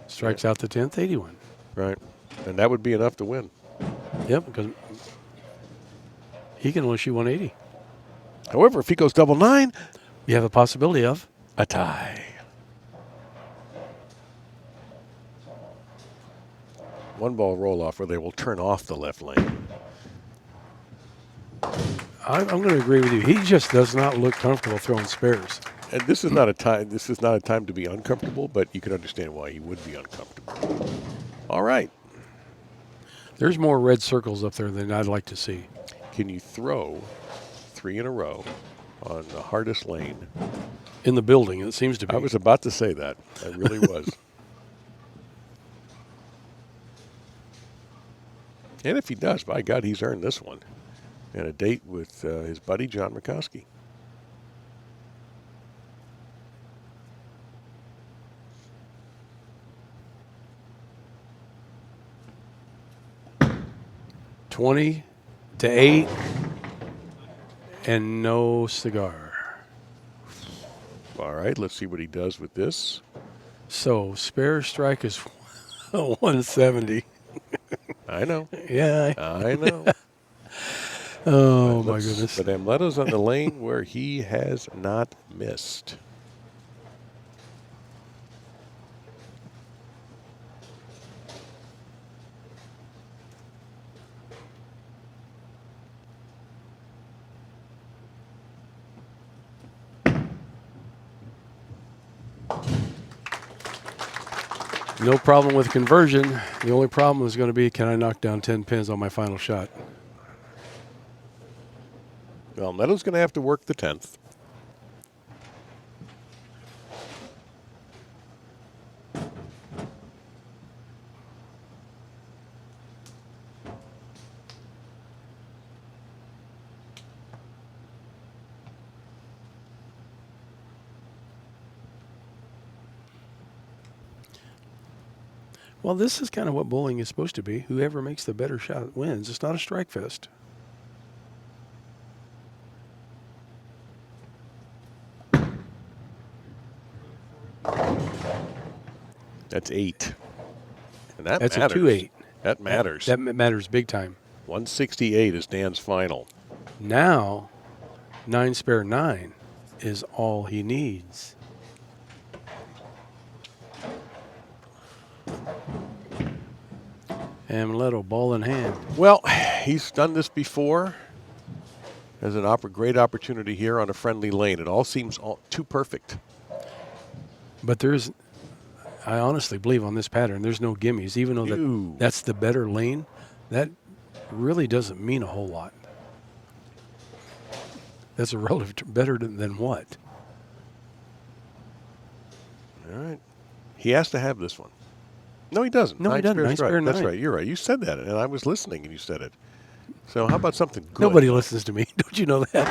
Strikes out the 10th, 81. Right. And that would be enough to win. Yep, because he can only shoot 180. However, if he goes double 9, You have a possibility of. a tie. One ball roll off where they will turn off the left lane. I'm going to agree with you. He just does not look comfortable throwing spares. And this is not a time. This is not a time to be uncomfortable, but you can understand why he would be uncomfortable. All right. There's more red circles up there than I'd like to see. Can you throw 3 in a row on the hardest lane? In the building, it seems to be. I was about to say that. I really was. And if he does, by God, he's earned this one. And a date with his buddy, Jon Rakoski. $20 to 8 and no cigar. All right, let's see what he does with this. So spare strike is 170. I know. Yeah. I know. Oh, my goodness. But Amleto's on the lane where he has not missed. No problem with conversion. The only problem is going to be, can I knock down 10 pins on my final shot? Well, Amleto's going to have to work the 10th. Well, this is kind of what bowling is supposed to be. Whoever makes the better shot wins. It's not a strike fest. That's 8. And that That's matters. a 2-8. That matters. That matters big time. 168 is Dan's final. Now, 9 spare 9 is all he needs. Amleto, ball in hand. Well, he's done this before. has a great opportunity here on a friendly lane. It all seems too perfect. But I honestly believe on this pattern, there's no gimmies, even though that's the better lane. That really doesn't mean a whole lot. That's a relative better than what? All right. He has to have this one. No, he doesn't. No, he doesn't. Nice pair, That's 9. right. You're right. You said that, and I was listening, and you said it. So how about something good? Nobody listens to me. Don't you know that?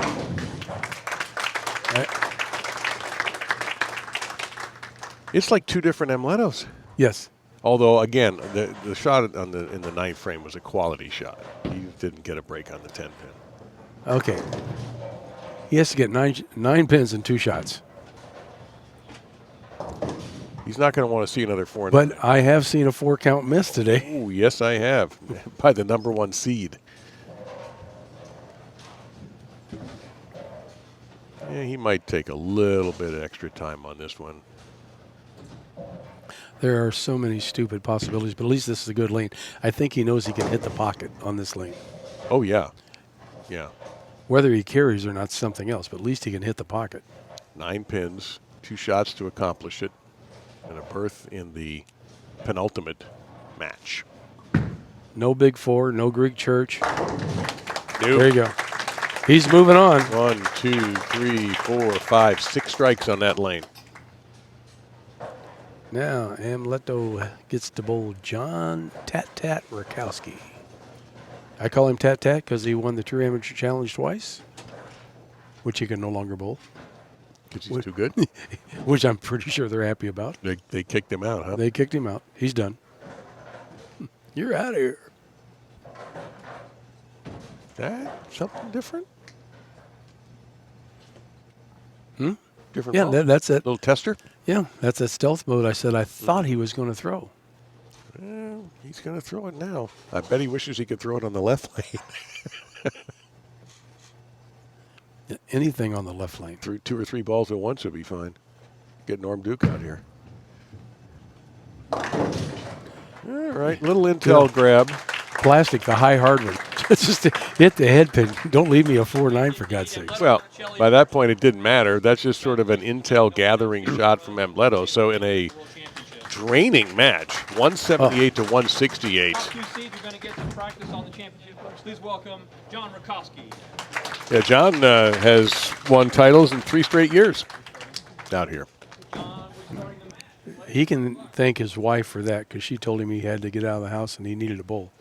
It's like 2 different Amletos. Yes. Although, again, the shot in the 9th frame was a quality shot. He didn't get a break on the 10 pin. Okay. He has to get 9 pins and 2 shots. He's not going to want to see another 4. But I have seen a 4-count miss today. Oh, yes, I have. By the number 1 seed. Yeah, he might take a little bit of extra time on this one. There are so many stupid possibilities, but at least this is a good lane. I think he knows he can hit the pocket on this lane. Oh, yeah. Yeah. Whether he carries or not, something else, but at least he can hit the pocket. 9 pins, 2 shots to accomplish it, and a berth in the penultimate match. No Big 4, no Greek church. Nope. There you go. He's moving on. 1, 2, 3, 4, 5, 6 strikes on that lane. Now, Amleto gets to bowl Jon Tat Rakoski. I call him Tat because he won the True Amateur Challenge twice, which he can no longer bowl. Because he's too good? Which I'm pretty sure they're happy about. They kicked him out, huh? They kicked him out. He's done. You're out of here. That something different? Different Yeah, ball? that's it. Little tester? Yeah, that's a stealth mode. I said I thought he was going to throw. Well, he's going to throw it now. I bet he wishes he could throw it on the left lane. Anything on the left lane. 2 or 3 balls at once would be fine. Get Norm Duke out here. All right, little intel grab. Plastic, the high hard one. Just hit the head pin. Don't leave me a 4-9 for God's sake. Well, by that point, it didn't matter. That's just sort of an intel gathering shot from Amleto. So in a draining match, 178 to 168. 2 seeds are going to get to practice on the championship course. Please welcome Jon Rakoski. Yeah, Jon has won titles in 3 straight years out here. He can thank his wife for that because she told him he had to get out of the house and he needed a bowl.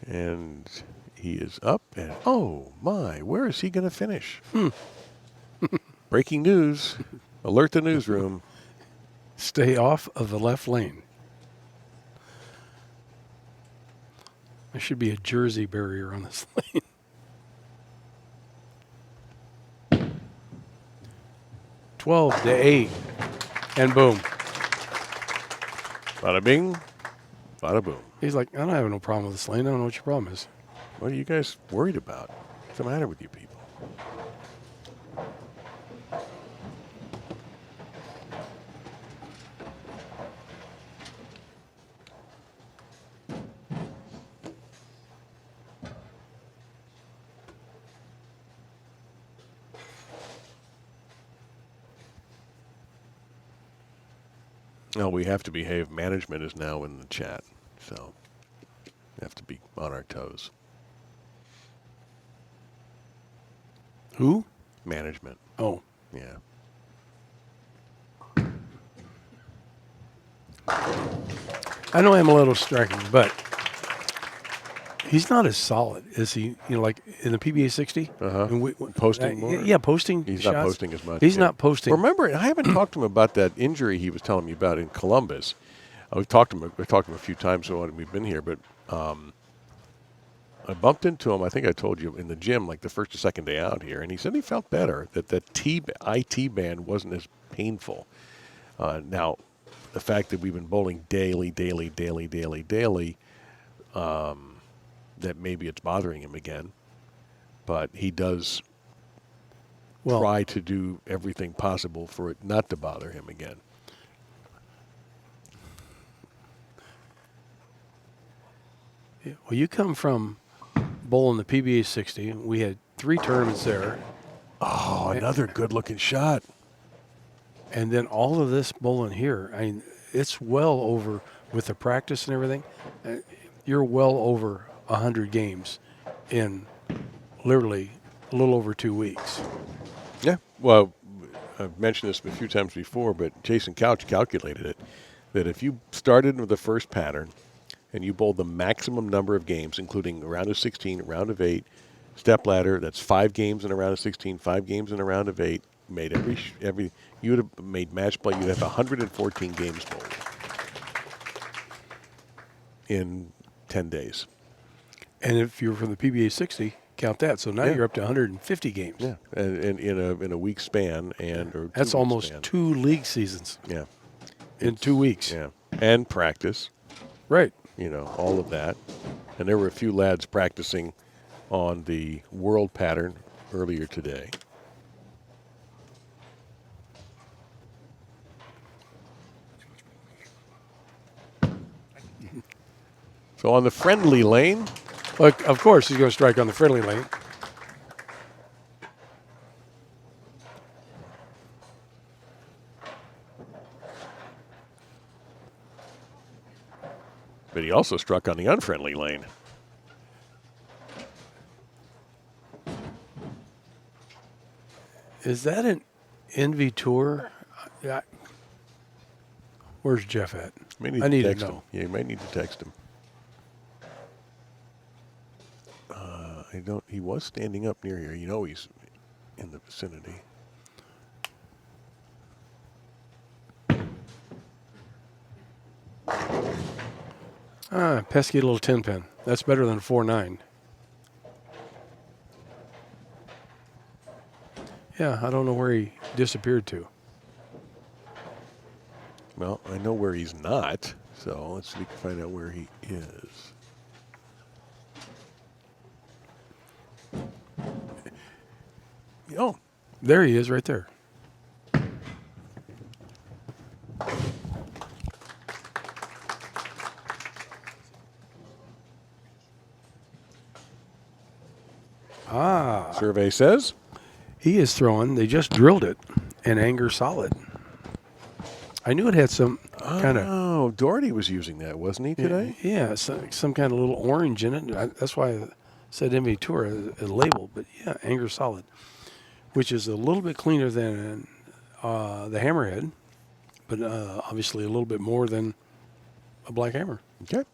And he is up, and oh my, where is he going to finish? Breaking news. Alert the newsroom. Stay off of the left lane. There should be a jersey barrier on this lane. 12 to 8. And boom. Bada bing, bada boom. He's like, I don't have no problem with this lane. I don't know what your problem is. What are you guys worried about? What's the matter with you people? No, we have to behave. Management is now in the chat, so we have to be on our toes. Who? Management. Oh. Yeah. I know Ameleto's striking, but he's not as solid as he, like in the PBA50. Posting more? Yeah, posting. He's shots. not posting as much. He's not posting. Remember, I haven't talked to him about that injury he was telling me about in Columbus. We've talked to him a few times when we've been here, but I bumped into him, I think I told you, in the gym like the first or second day out here, and he said he felt better, that the IT band wasn't as painful. Now, the fact that we've been bowling daily, that maybe it's bothering him again, but he does try to do everything possible for it not to bother him again. Well, you come from bowl in the PBA50. We had 3 tournaments there. Oh, another good-looking shot. And then all of this bowling here, I mean, it's well over, with the practice and everything, you're well over 100 games in literally a little over 2 weeks. Yeah. Well, I've mentioned this a few times before, but Jason Couch calculated it, that if you started with the first pattern and you bowled the maximum number of games, including a round of 16, a round of 8, Stepladder, that's 5 games in a round of 16, 5 games in a round of 8, made every you would have made match play, you'd have 114 games bowled in 10 days. And if you're from the PBA60, count that. So now you're up to 150 games. Yeah, and in a week span, or that's almost span. 2 league seasons. Yeah, in 2 weeks. Yeah, and practice. Right. All of that, and there were a few lads practicing on the world pattern earlier today. So on the friendly lane. Look, of course he's going to strike on the friendly lane. But he also struck on the unfriendly lane. Is that an Envy Tour? Where's Jeff at? I need to know. Yeah, you might need to text him. I don't. He was standing up near here. He's in the vicinity. Pesky little 10 pin. That's better than 4-9. Yeah, I don't know where he disappeared to. Well, I know where he's not, so let's see if we can find out where he is. Oh, there he is right there. Survey says he is throwing. They just drilled it, an Anger Solid. I knew it had some kind of. Oh, Doherty was using that, wasn't he, today? Yeah, some kind of little orange in it. That's why I said Envy Tour as label. But yeah, Anger Solid, which is a little bit cleaner than the Hammerhead, but obviously a little bit more than a Black Hammer. Okay.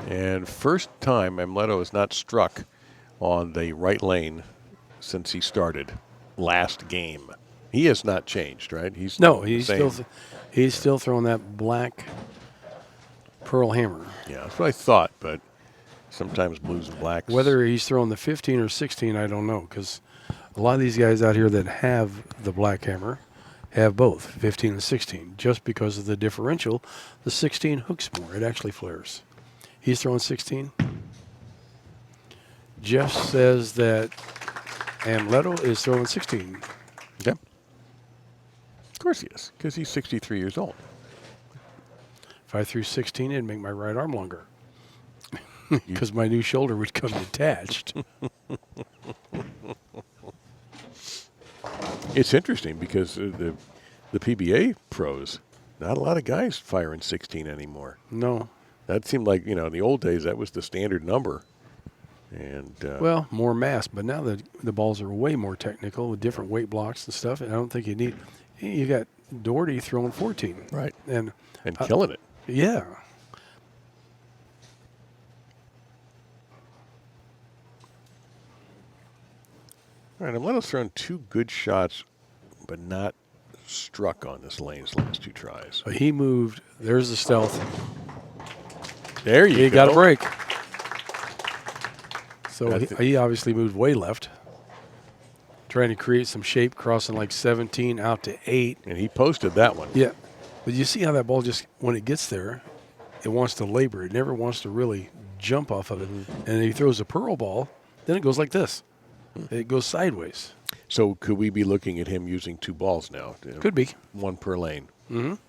And first time Amleto has not struck on the right lane since he started last game. He has not changed, right? He's still throwing that black pearl hammer. Yeah, that's what I thought, but sometimes blues and blacks. Whether he's throwing the 15 or 16, I don't know, because a lot of these guys out here that have the black hammer have both 15 and 16. Just because of the differential, the 16 hooks more. It actually flares. He's throwing 16. Jeff says that Amleto is throwing 16. Okay. Of course he is, because he's 63 years old. If I threw 16, it'd make my right arm longer. Because my new shoulder would come detached. It's interesting because the PBA pros, not a lot of guys firing 16 anymore. No. That seemed like, in the old days, that was the standard number. And well, more mass, but now the balls are way more technical with different weight blocks and stuff. And I don't think you got Doherty throwing 14. Right. And killing it. Yeah. All right, Amleto's thrown 2 good shots, but not struck on this lane's last 2 tries. But he moved. There's the stealth. There you go. He got a break. So he obviously moved way left, trying to create some shape, crossing like 17 out to 8. And he posted that one. Yeah. But you see how that ball just, when it gets there, it wants to labor. It never wants to really jump off of it. Mm-hmm. And he throws a pearl ball, then it goes like this. It goes sideways. So could we be looking at him using 2 balls now? Could be. 1 per lane.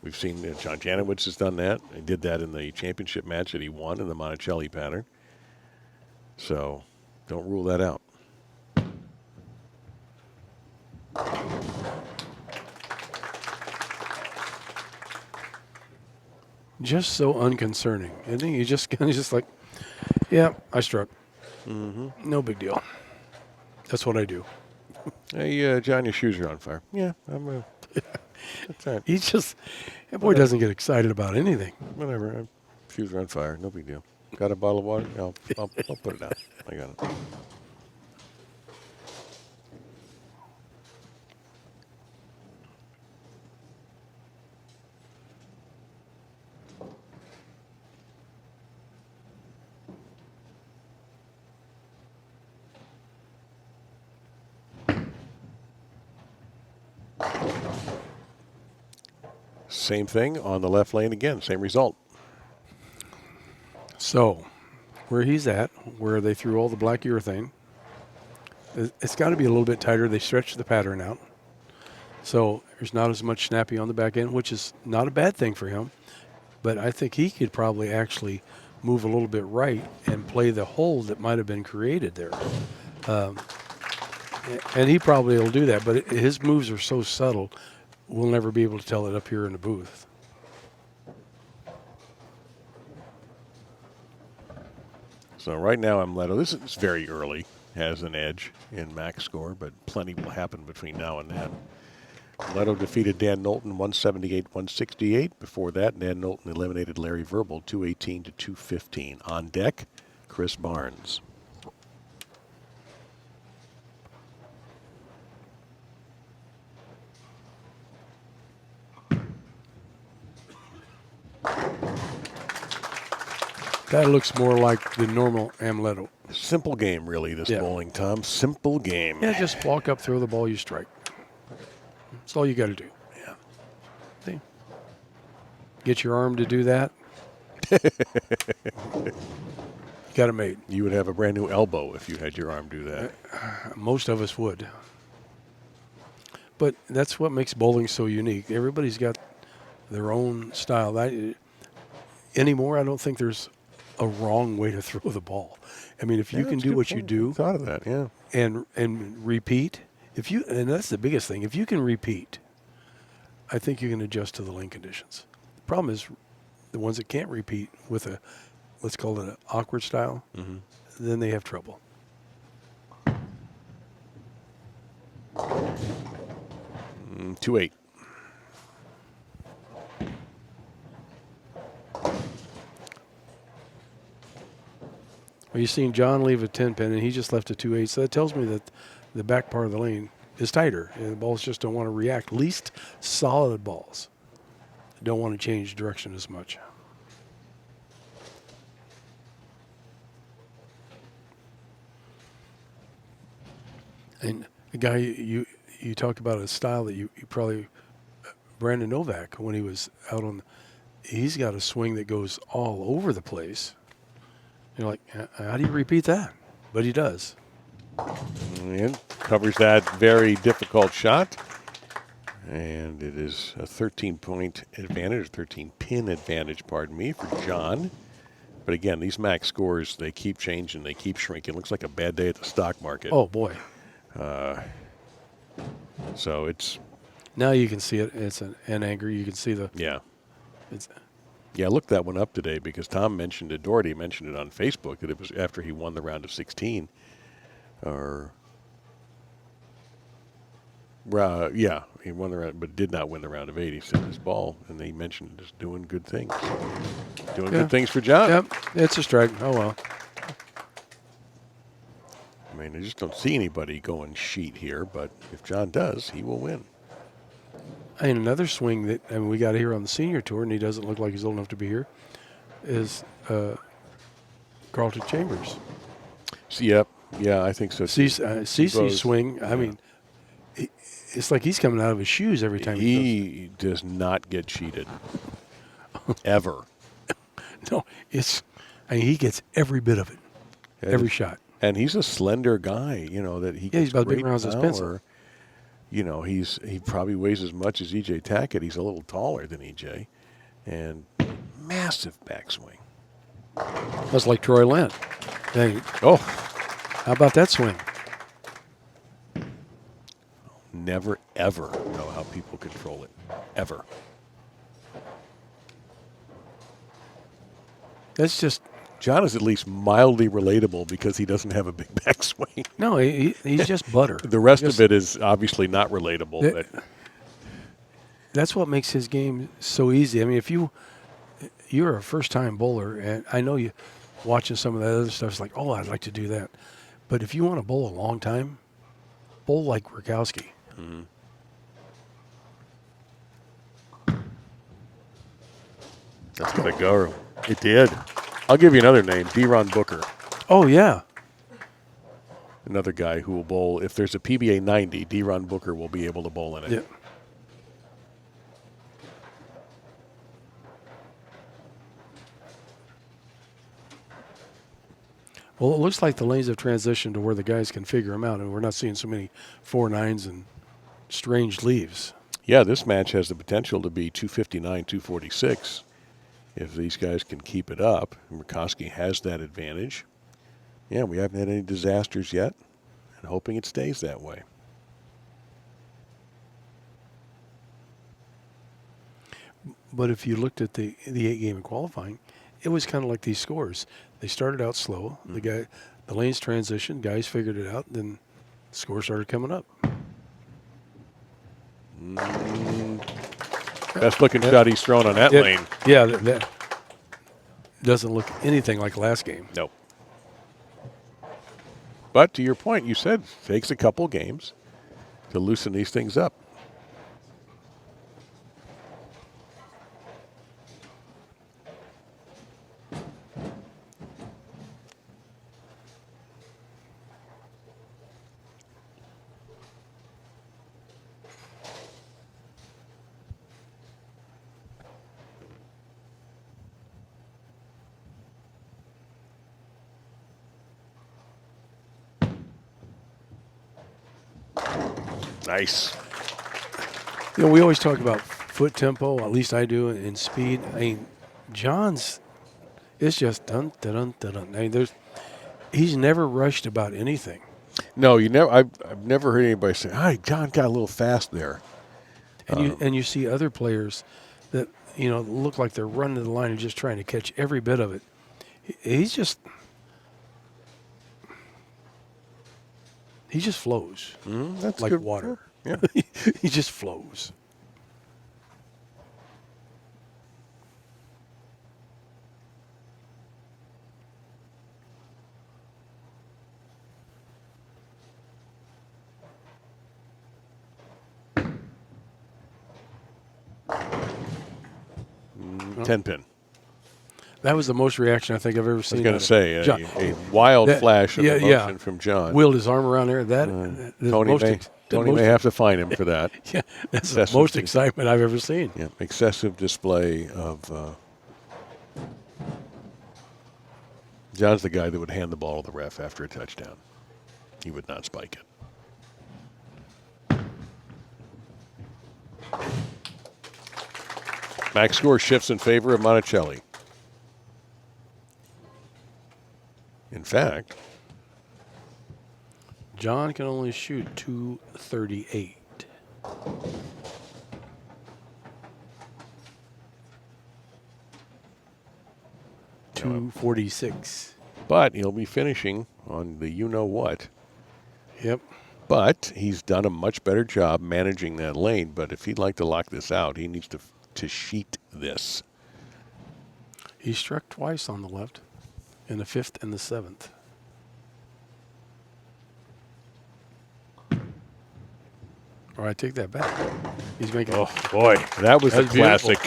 We've seen John Janowicz has done that. He did that in the championship match that he won in the Monacelli pattern. So don't rule that out. Just so unconcerning, isn't he? You just kind of just like, yeah, I struck. No big deal. That's what I do. Hey, John, your shoes are on fire. Yeah, that's all right. He just, that boy doesn't get excited about anything. Whatever. Shoes are on fire. No big deal. Got a bottle of water? I'll put it out. I got it. Same thing on the left lane again. Same result. So, where he's at, where they threw all the black urethane, it's got to be a little bit tighter. They stretched the pattern out. So there's not as much snappy on the back end, which is not a bad thing for him. But I think he could probably actually move a little bit right and play the hole that might have been created there. And he probably will do that. But his moves are so subtle, we'll never be able to tell it up here in the booth. So right now, Amleto, this is very early, has an edge in max score, but plenty will happen between now and then. Amleto defeated Dan Knowlton 178-168. Before that, Dan Knowlton eliminated Larry Verble 218-215. On deck, Chris Barnes. That looks more like the normal Amleto. Simple game, really, this bowling, Tom. Simple game. Yeah, just walk up, throw the ball, you strike. That's all you got to do. Yeah. See? Get your arm to do that. Got it made. You would have a brand new elbow if you had your arm do that. Most of us would. But that's what makes bowling so unique. Everybody's got their own style. Anymore, I don't think there's a wrong way to throw the ball. I mean, if you can do what you do, thought of that, yeah, and repeat, and that's the biggest thing. If you can repeat, I think you can adjust to the lane conditions. The problem is the ones that can't repeat with a, let's call it an awkward style, then they have trouble. 2-8. Well, you've seen John leave a 10-pin, and he just left a 2-8. So that tells me that the back part of the lane is tighter, and the balls just don't want to react. Least solid balls don't want to change direction as much. And the guy you talked about a style that you probably Brandon Novak when he was out on. He's got a swing that goes all over the place. You're like, how do you repeat that? But he does. And covers that very difficult shot. And it is a 13-point advantage, 13-pin advantage, pardon me, for John. But again, these max scores, they keep changing, they keep shrinking. Looks like a bad day at the stock market. Oh, boy. So it's... Now you can see it. It's an anchor. You can see the... Yeah. It's... Yeah, I looked that one up today because Tom mentioned it, Doherty mentioned it on Facebook, that it was after he won the round of 16. Yeah, he won the round, but did not win the round of 8. He said his ball, and they mentioned just doing good things. Doing good things for John. Yep, it's a strike. Oh, well. I mean, I just don't see anybody going sheet here, but if John does, he will win. And another swing that we got here on the senior tour, and he doesn't look like he's old enough to be here, is Carlton Chambers. So, yep. Yeah, I think so. CC's swing, I mean, it's like he's coming out of his shoes every time he does not get cheated. Ever. No, he gets every bit of it, every shot. And he's a slender guy, that he gets he's about as big great around as his power. pencil. he probably weighs as much as E.J. Tackett. He's a little taller than E.J. And massive backswing. That's like Troy Lent. Hey, Oh, how about that swing? never, ever know how people control it. Ever. That's just Jon is at least mildly relatable because he doesn't have a big backswing. no. He's just butter. The rest of it is obviously not relatable. But That's what makes his game so easy. I mean, if you're a first-time bowler, and I know you watching some of that other stuff, it's like, oh, I'd like to do that. But if you want to bowl a long time, bowl like Rakoski. Mm-hmm. That's going to go. It did. I'll give you another name, D-Ron Booker. Oh, yeah. Another guy who will bowl. If there's a PBA 90, D-Ron Booker will be able to bowl in it. Yeah. Well, it looks like the lanes have transitioned to where the guys can figure them out, and we're not seeing so many 4-9s and strange leaves. Yeah, this match has the potential to be 259, 246 if these guys can keep it up. And Rakoski has that advantage. Yeah, we haven't had any disasters yet, and hoping it stays that way. But if you looked at the 8-game qualifying, it was kind of like these scores. They started out slow. The lanes transitioned. Guys figured it out. Then the score started coming up. Best looking shot he's thrown on that lane. Yeah, that doesn't look anything like last game. Nope. But to your point, you said it takes a couple games to loosen these things up. Nice. You know, we always talk about foot tempo, at least I do, and speed. I mean, Jon's, it's just dun, dun, dun, dun, dun. I mean, he's never rushed about anything. No, you never. I've never heard anybody say, "Hi, Jon got a little fast there." And you see other players that look like they're running the line and just trying to catch every bit of it. He just flows That's like good. water. Yeah. He just flows. Mm, 10-pin. That was the most reaction I think I've ever seen. I was going to say a wild flash of emotion from Jon. Wheeled his arm around there. Tony may have to fine him for that. Yeah, that's the most excitement I've ever seen. Yeah, excessive display of. Jon's the guy that would hand the ball to the ref after a touchdown. He would not spike it. Max score shifts in favor of Monacelli. In fact, Jon can only shoot 238. .246. But he'll be finishing on the you-know-what. Yep. But he's done a much better job managing that lane. But if he'd like to lock this out, he needs to sheet this. He struck twice on the left, in the 5th and the 7th. All right, take that back. He's making. Oh boy, that was a classic.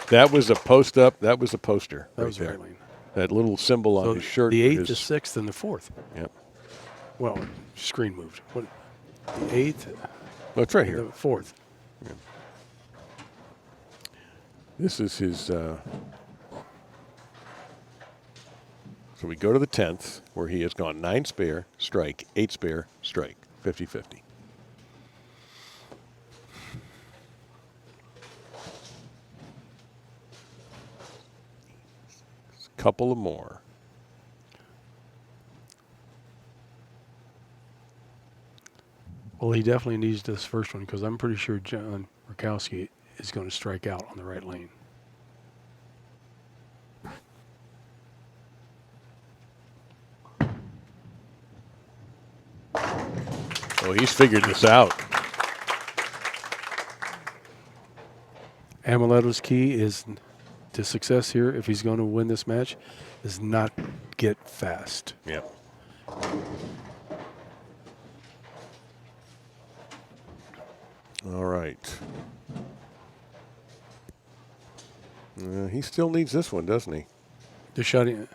That was a post up. That was a poster. That right was there. right lane. That little symbol on his shirt. The 8th, the 6th, and the 4th. Yep. Well, screen moved. What? The 8th. Oh, it's right and here. The 4th. Yeah. This is his. So we go to the 10th, where he has gone 9 spare, strike, 8 spare, strike, 50-50. couple of more. Well, he definitely needs this first one because I'm pretty sure Jon Rakoski is going to strike out on the right lane. Oh, he's figured this out. Amleto's key is to success here, if he's going to win this match, is not get fast. Yeah. All right. He still needs this one, doesn't he? The shutting,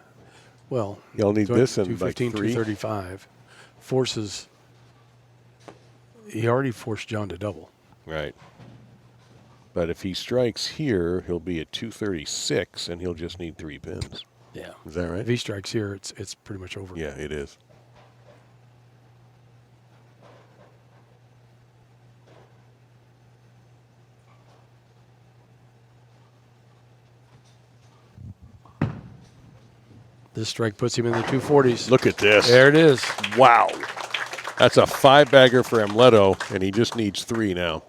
well, He'll need this in like 215, 3. 235. Forces, he already forced Jon to double. Right. But if he strikes here, he'll be at 236, and he'll just need 3 pins. Yeah. Is that right? If he strikes here, it's pretty much over. Yeah, it is. This strike puts him in the 240s. Look at this. There it is. Wow. That's a 5-bagger for Amleto, and he just needs 3 now.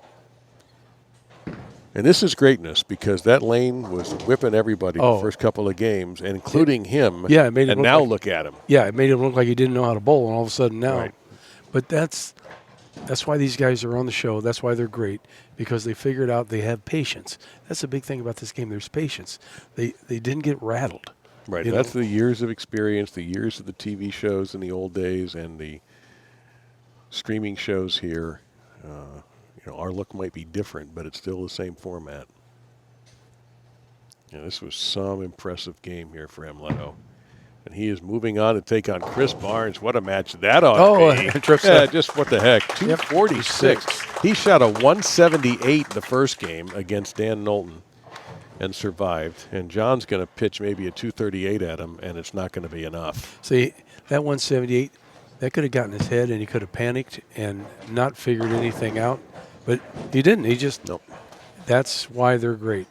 And this is greatness because that lane was whipping everybody the first couple of games, including him. Yeah, it made him and now look at him. Yeah, it made him look like he didn't know how to bowl, and all of a sudden now. Right. But that's why these guys are on the show. That's why they're great, because they figured out they have patience. That's the big thing about this game. There's patience. They didn't get rattled. Right. That's the years of experience, the years of the TV shows in the old days and the streaming shows here. Our look might be different, but it's still the same format. Yeah, this was some impressive game here for Amleto. And he is moving on to take on Chris Barnes. What a match that ought to be. Yeah, just what the heck. 246. He shot a 178 the first game against Dan Knowlton and survived. And Jon's going to pitch maybe a 238 at him, and it's not going to be enough. See, that 178, that could have gotten his head, and he could have panicked and not figured anything out. But he didn't. He just, nope. That's why they're great.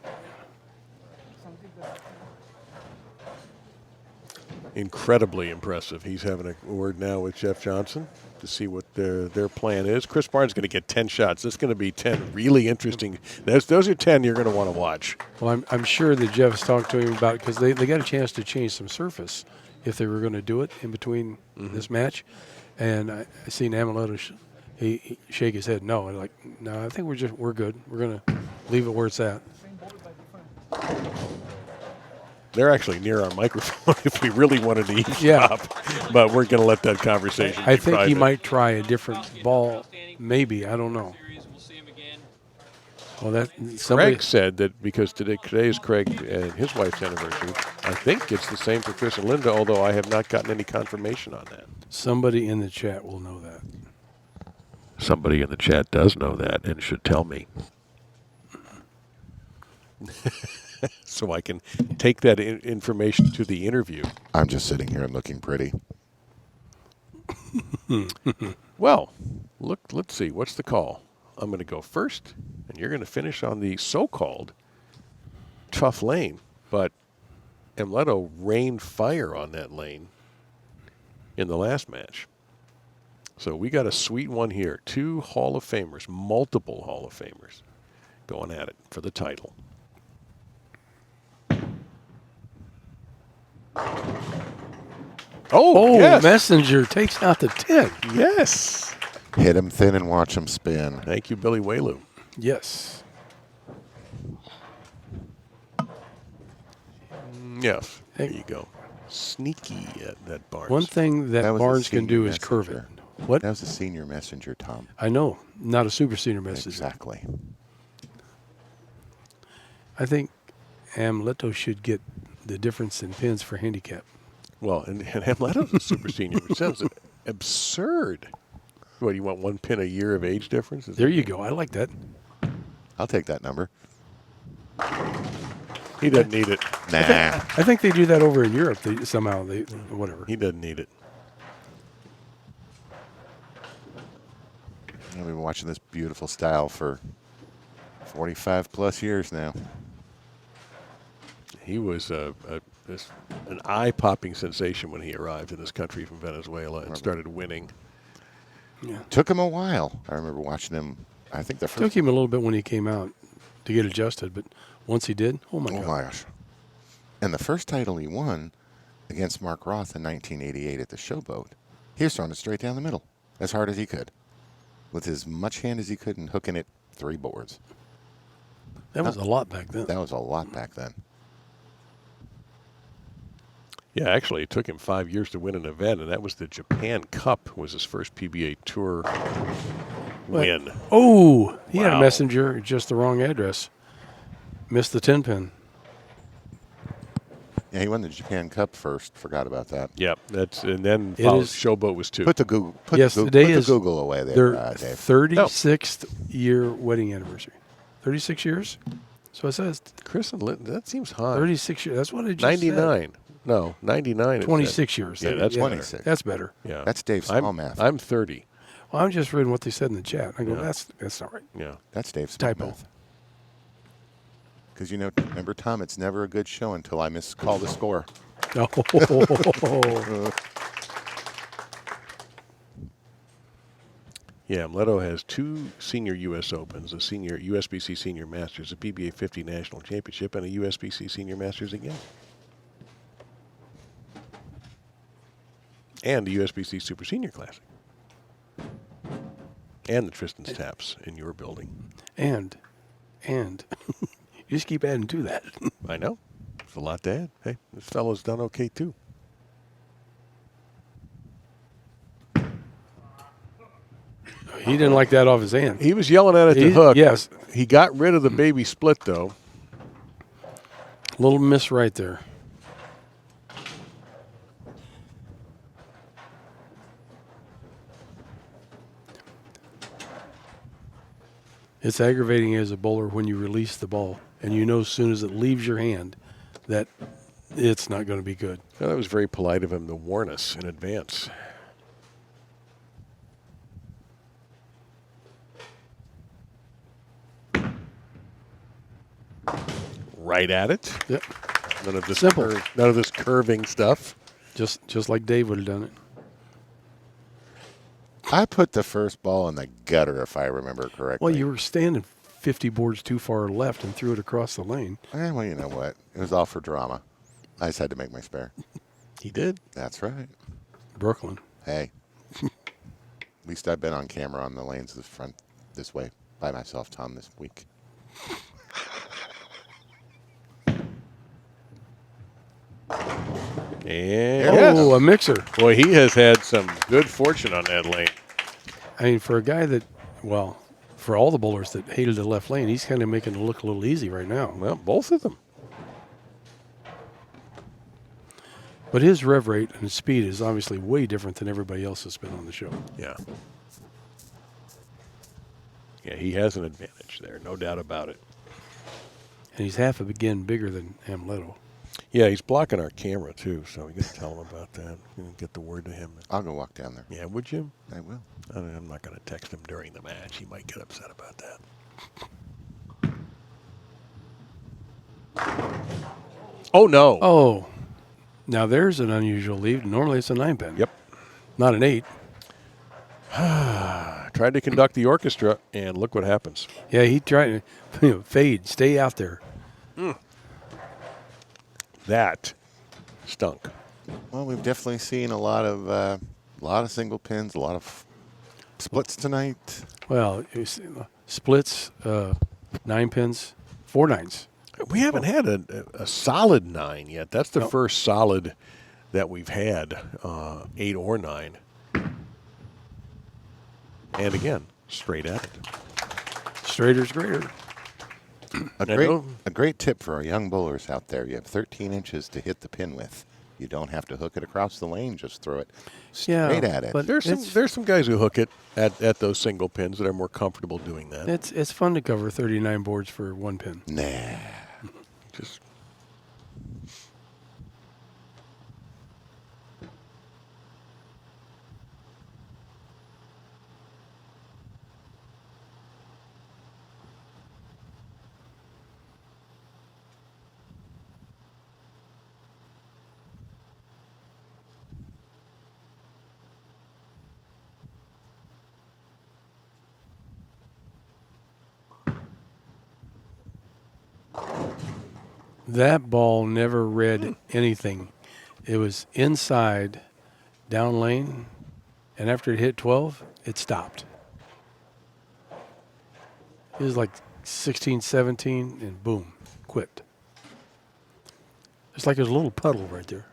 Incredibly impressive. He's having a word now with Jeff Johnson to see what their plan is. Chris Barnes is going to get 10 shots. This is going to be 10 really interesting. Those are 10 you're going to want to watch. Well, I'm sure that Jeff's talked to him about it because they got a chance to change some surface if they were going to do it in between this match. And I seen Amleto he shake his head no. And like, no, I think we're good. We're going to leave it where it's at. They're actually near our microphone if we really wanted to eavesdrop. But we're going to let that conversation be I think private. he might try a different ball, maybe. I don't know. Well, Craig said that because today is Craig and his wife's anniversary, I think it's the same for Chris and Linda, although I have not gotten any confirmation on that. Somebody in the chat will know that. Somebody in the chat does know that and should tell me. So I can take that information to the interview. I'm just sitting here and looking pretty. Well, let's see. What's the call? I'm going to go first, and you're going to finish on the so-called tough lane. But Amleto rained fire on that lane in the last match. So we got a sweet one here. 2 Hall of Famers, multiple Hall of Famers, going at it for the title. Oh, yes. Messenger takes out the 10. Yes. Hit him thin and watch him spin. Thank you, Billy Whalum. Yes. Yes. There you go. Sneaky at that Barnes. One thing that Barnes can do is curve it. What? That was a senior messenger, Tom. I know. Not a super senior messenger. Exactly. I think Amleto should get the difference in pins for handicap. Well, and Amleto's a super senior, which sounds absurd. What, you want 1 pin a year of age difference? There you go. I like that. I'll take that number. He doesn't need it. Nah. I think they do that over in Europe. Somehow, whatever. He doesn't need it. We've been watching this beautiful style for 45 plus years now. He was an eye-popping sensation when he arrived in this country from Venezuela and started winning. Yeah. Took him a while. I remember watching him. I think the first. Took him a little bit when he came out to get adjusted, but once he did, oh my Oh God. my gosh! And the first title he won against Mark Roth in 1988 at the Showboat, he was throwing it straight down the middle as hard as he could, with as much hand as he could, and hooking it 3 boards. That was a lot back then. That was a lot back then. Yeah, actually, it took him 5 years to win an event, and that was the Japan Cup. Was his first PBA Tour win. Oh, he had a Wow. messenger, just the wrong address. Missed the 10-pin. Yeah, he won the Japan Cup first. Forgot about that. Yep, and then It followed is- Showboat was 2. Put the Google. Put Yes, the, today put the is Google away there, Their Dave. 36th year wedding anniversary. 36 years? So it says Chris and Linton, that seems high. 36 years. That's what I just 99. No, 99. it said. 26 years. Yeah, that's 26. That's better. Yeah, That's Dave's small math. I'm 30. Well, I'm just reading what they said in the chat. I go, Yeah. that's not right. Yeah. That's Dave's small Typo. math. Because remember, Tom, it's never a good show until I miscall the score. Oh. Yeah, Amleto has 2 senior U.S. Opens, a senior USBC Senior Masters, a PBA50 National Championship, and a USBC Senior Masters again. And the USBC Super Senior Classic. And the Tristan's Taps in your building. and you just keep adding to that. I know. It's a lot to add. Hey, this fellow's done okay, too. He didn't like that off his hand. He was yelling at it to He- hook. yes. He got rid of the baby split, though. Little miss right there. It's aggravating as a bowler when you release the ball and you know as soon as it leaves your hand that it's not going to be good. Well, that was very polite of him to warn us in advance. Right at it. Yep. None of this Simple. none of this curving stuff. Just like Dave would have done it. I put the first ball in the gutter, if I remember correctly. Well, you were standing 50 boards too far left and threw it across the lane. Well, you know what? It was all for drama. I just had to make my spare. He did. That's right. Brooklyn. Hey. At least I've been on camera on the lanes this front this way by myself, Tom, this week. And Oh, a mixer. boy, he has had some good fortune on that lane. I mean, for a guy that, well, for all the bowlers that hated the left lane, he's kind of making it look a little easy right now. Well, both of them. But his rev rate and speed is obviously way different than everybody else that's been on the show. Yeah. Yeah, he has an advantage there, no doubt about it. And he's half again bigger than Amleto. Yeah, he's blocking our camera, too, so we got to tell him about that. Get the word to him. I'll go walk down there. Yeah, would you? I will. I'm not going to text him during the match. He might get upset about that. Oh, no. Oh, now there's an unusual lead. Normally it's a 9-pin. Yep. Not an 8. Tried to conduct the orchestra, and look what happens. Yeah, he tried to fade, stay out there. That stunk. Well, we've definitely seen a lot of single pins, a lot of splits tonight. Well, it was, splits, 9 pins, 4 9s. We haven't had a solid 9 yet. That's the first solid that we've had, 8 or 9. And again, straight at it. Straighter's greater. A great tip for our young bowlers out there. You have 13 inches to hit the pin with. You don't have to hook it across the lane. Just throw it straight at it. but There's some guys who hook it at those single pins that are more comfortable doing that. it's fun to cover 39 boards for 1 pin. Nah. Just That ball never read anything. It was inside, down lane, and after it hit 12, it stopped. It was like 16, 17, and boom, quit. It's like there's a little puddle right there.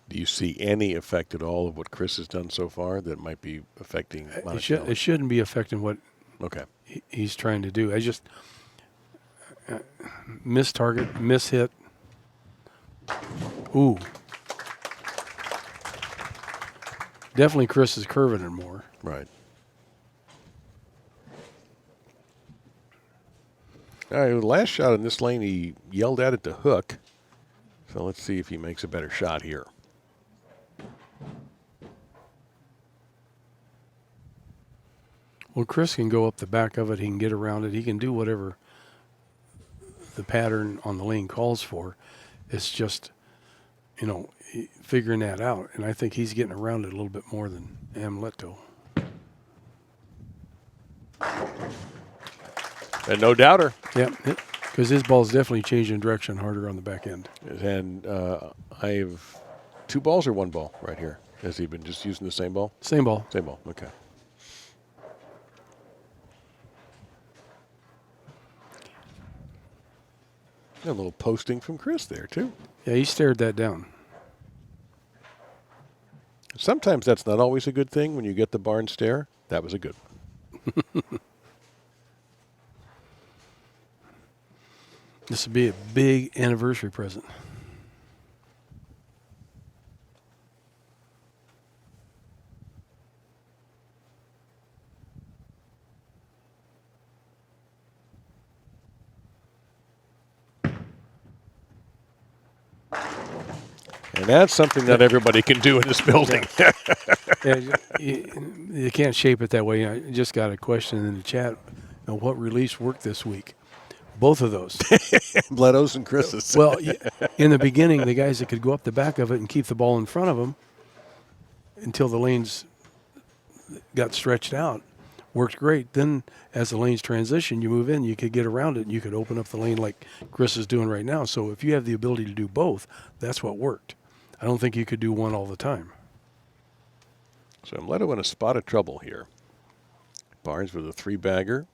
Do you see any effect at all of what Chris has done so far that might be affecting Monacelli? It shouldn't be affecting what Okay. he's trying to do. I just miss target, miss hit. Ooh. Definitely Chris is curving it more. Right. All right, the last shot in this lane, he yelled at it to hook. So let's see if he makes a better shot here. Well, Chris can go up the back of it. He can get around it. He can do whatever the pattern on the lane calls for. It's just, figuring that out. And I think he's getting around it a little bit more than Amleto. And no doubter. Yeah, because his ball's definitely changing direction harder on the back end. And I have 2 balls or 1 ball right here. Has he been just using the same ball? Same ball. Same ball, okay. A little posting from Chris there, too. Yeah, he stared that down. Sometimes that's not always a good thing when you get the barn stare. That was a good one. This would be a big anniversary present. And that's something that everybody can do in this building. Yeah, you can't shape it that way. I just got a question in the chat. What release worked this week? Both of those. Amleto's and Chris's. Well, in the beginning, the guys that could go up the back of it and keep the ball in front of them until the lanes got stretched out worked great. Then as the lanes transition, you move in, you could get around it, and you could open up the lane like Chris is doing right now. So if you have the ability to do both, that's what worked. I don't think you could do one all the time. So Amleto in a spot of trouble here. Barnes with a 3-bagger.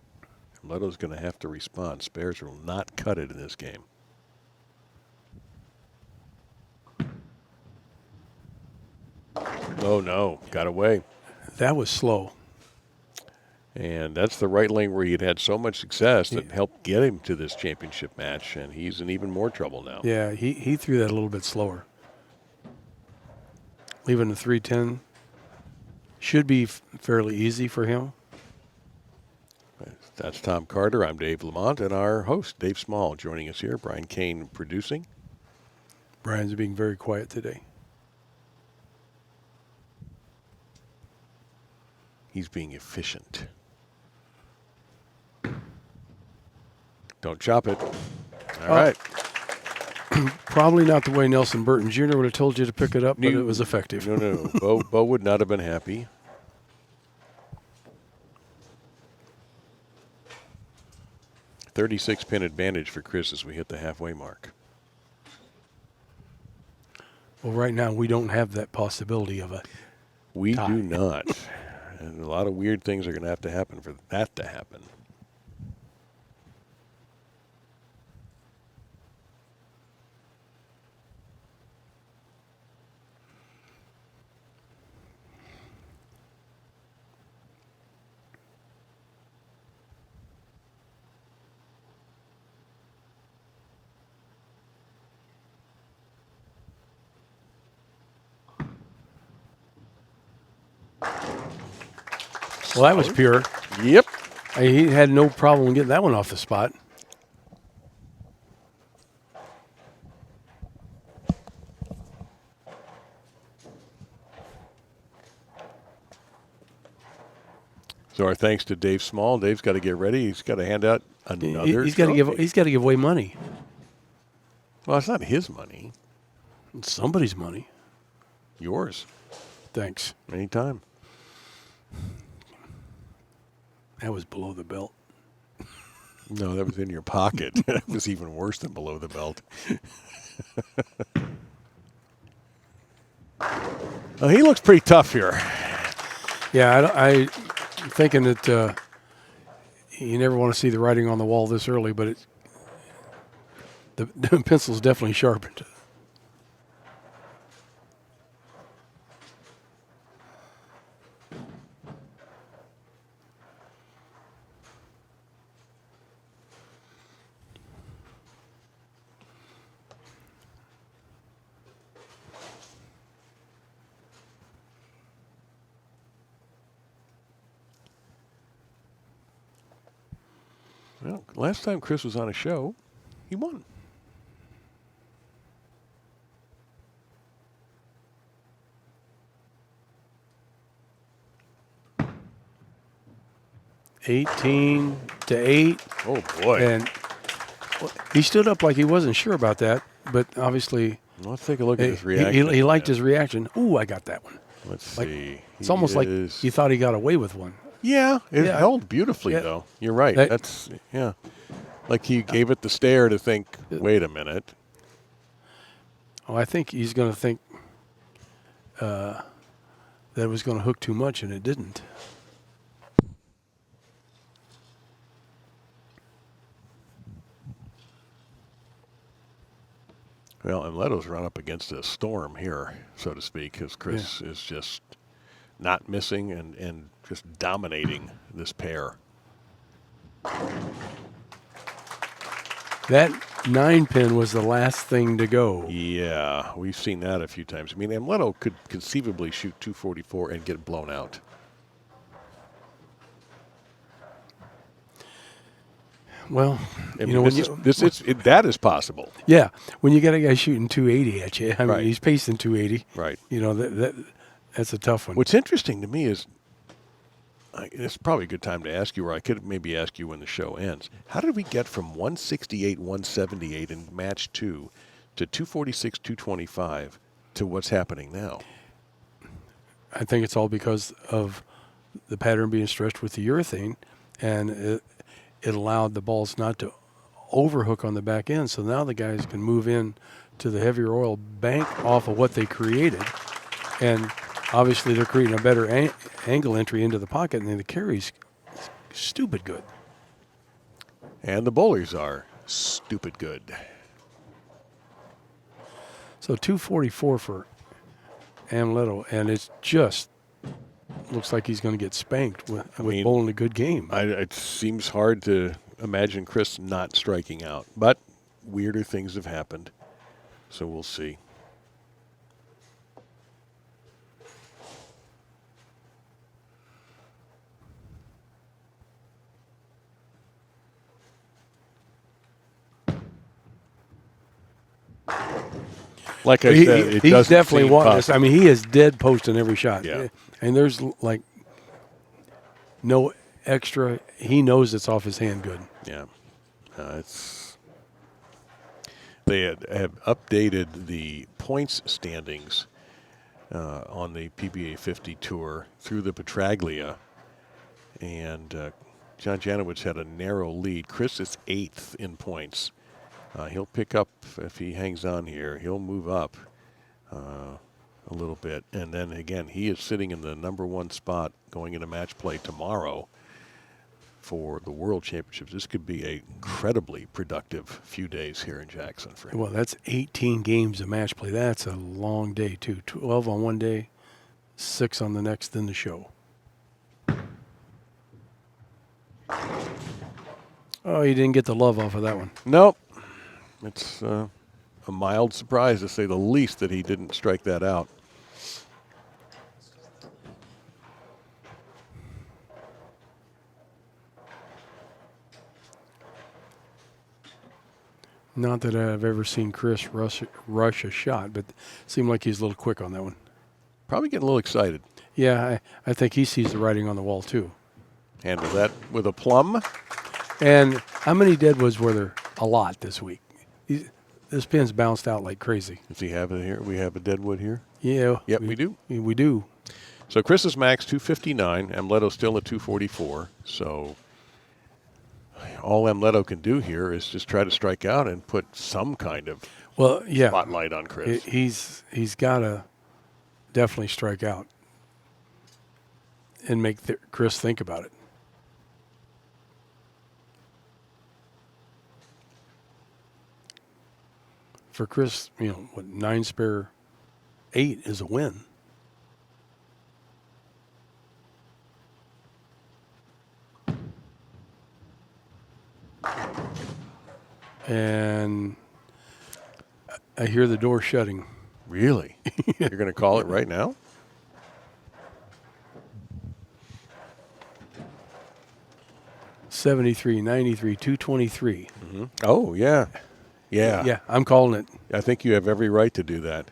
Amleto's going to have to respond. Spares will not cut it in this game. Oh, no. Got away. That was slow. And that's the right lane where he'd had so much success that helped get him to this championship match, and he's in even more trouble now. Yeah, he threw that a little bit slower. Leaving the 310 should be fairly easy for him. That's Tom Carter. I'm Dave Lamont, and our host, Dave Small, joining us here. Brian Kane producing. Brian's being very quiet today. He's being efficient. Don't chop it. All right. Probably not the way Nelson Burton Jr. would have told you to pick it up, but it was effective. No. Bo would not have been happy. .36-pin advantage for Chris as we hit the halfway mark. Well, right now we don't have that possibility of a We tie. do not. And a lot of weird things are going to have to happen for that to happen. Well, that was pure. Yep. He had no problem getting that one off the spot. So our thanks to Dave Small. Dave's got to get ready. He's got to hand out another. He's got to give away money. Well, it's not his money. It's somebody's money. Yours. Thanks. Anytime. That was below the belt. No, that was in your pocket. That was even worse than below the belt. Well, he looks pretty tough here. Yeah, I'm thinking that you never want to see the writing on the wall this early, but the pencil's definitely sharpened. Well, last time Chris was on a show, he won. (18-8). Oh boy! And he stood up like he wasn't sure about that, but obviously Let's take a look at his reaction. he liked his reaction. Ooh, I got that one. Let's see. It's almost like he thought he got away with one. Yeah, it held beautifully, though. You're right. That's like he gave it the stare to think, wait a minute. Oh, I think he's going to think that it was going to hook too much, and it didn't. Well, Amleto's run up against a storm here, so to speak, because Chris is just not missing and just dominating this pair. That 9-pin was the last thing to go. Yeah, we've seen that a few times. I mean, Amleto could conceivably shoot 244 and get blown out. Well, I mean, that is possible. Yeah, when you got a guy shooting 280 at you, I mean, Right. he's pacing 280. Right. You know, that's a tough one. What's interesting to me is, it's probably a good time to ask you, or I could maybe ask you when the show ends. How did we get from 168, 178 in match 2 to 246, 225 to what's happening now? I think it's all because of the pattern being stretched with the urethane, and it allowed the balls not to overhook on the back end. So now the guys can move in to the heavier oil, bank off of what they created, and obviously they're creating a better angle entry into the pocket, and then the carry's stupid good. And the bowlers are stupid good. So 244 for Amleto, and it's just looks like he's going to get spanked with bowling a good game. It seems hard to imagine Chris not striking out, but weirder things have happened, so we'll see. Like I said, it he's doesn't definitely seem wanting this. possible. I mean, he is dead posting every shot. Yeah. And there's like no extra. He knows it's off his hand good. Yeah. They have updated the points standings on the PBA50 tour through the Petraglia. And John Janowicz had a narrow lead. Chris is 8th in points. He'll pick up, if he hangs on here, he'll move up a little bit. And then, again, he is sitting in the #1 spot going into match play tomorrow for the World Championships. This could be an incredibly productive few days here in Jackson for him. Well, that's 18 games of match play. That's a long day, too. 12 on one day, 6 on the next, then the show. Oh, he didn't get the love off of that one. Nope. It's a mild surprise, to say the least, that he didn't strike that out. Not that I've ever seen Chris rush a shot, but it seemed like he's a little quick on that one. Probably getting a little excited. Yeah, I think he sees the writing on the wall, too. Handle that with a plum. And how many deadwoods were there? A lot this week. This pin's bounced out like crazy. Does he have it here? We have a deadwood here? Yeah. Yep, we do. We do. So Chris's max 259. Amleto still at 244. So all Amleto can do here is just try to strike out and put some kind of spotlight on Chris. He's got to definitely strike out and make Chris think about it. For Chris, 9 spare 8 is a win. And I hear the door shutting. Really? You're going to call it right now? $73, $93, $223. Mm-hmm. Oh, yeah. Yeah, I'm calling it. I think you have every right to do that.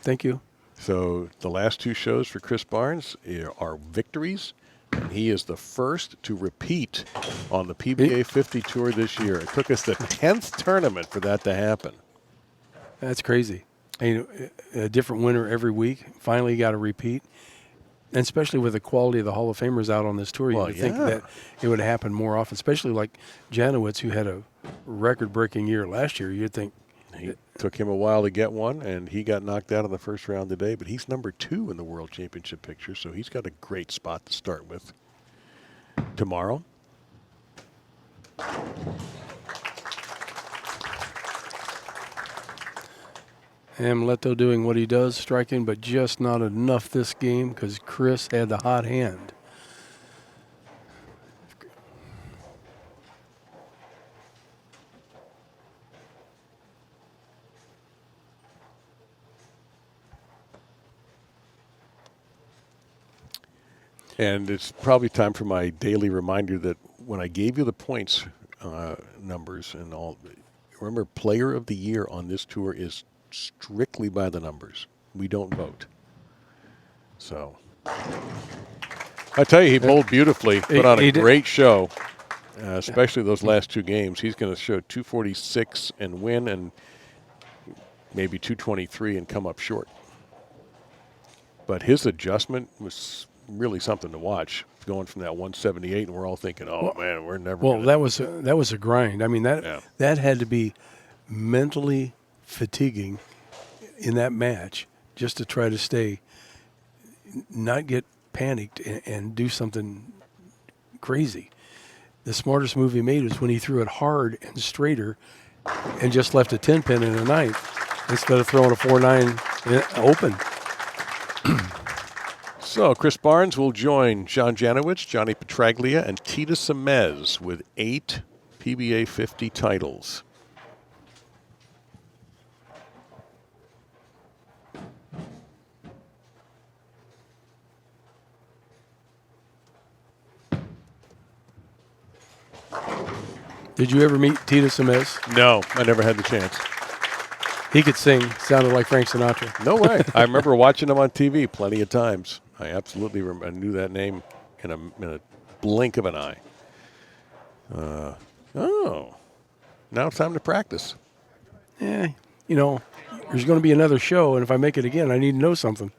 Thank you. So the last 2 shows for Chris Barnes are victories. And he is the first to repeat on the PBA 50 Tour this year. It took us the 10th tournament for that to happen. That's crazy. A different winner every week. Finally got a repeat. And especially with the quality of the Hall of Famers out on this tour, you would think that it would happen more often, especially like Janowitz, who had a record-breaking year last year. You'd think. It took him a while to get one, and he got knocked out in the first round today, but he's number 2 in the World Championship picture, so he's got a great spot to start with tomorrow. Amleto doing what he does, striking, but just not enough this game because Chris had the hot hand. And it's probably time for my daily reminder that when I gave you the points numbers and all, remember, Player of the Year on this tour is strictly by the numbers. We don't vote. So I tell you, he bowled beautifully, put on a great show, especially those last 2 games. He's going to show 246 and win, and maybe 223 and come up short. But his adjustment was really something to watch, going from that 178, and we're all thinking, man, we're never. Well, that was a grind. I mean, that had to be mentally fatiguing in that match just to try to stay, not get panicked and do something crazy. The smartest move he made was when he threw it hard and straighter and just left a 10-pin and a 9 instead of throwing a 4-9 open. So Chris Barnes will join John Janowitz, Johnny Petraglia, and Tita Semez with 8 PBA 50 titles. Did you ever meet Tita Semez? No, I never had the chance. He could sing. Sounded like Frank Sinatra. No way. I remember watching him on TV plenty of times. I absolutely I knew that name in a blink of an eye. Now it's time to practice. Yeah, there's going to be another show, and if I make it again, I need to know something.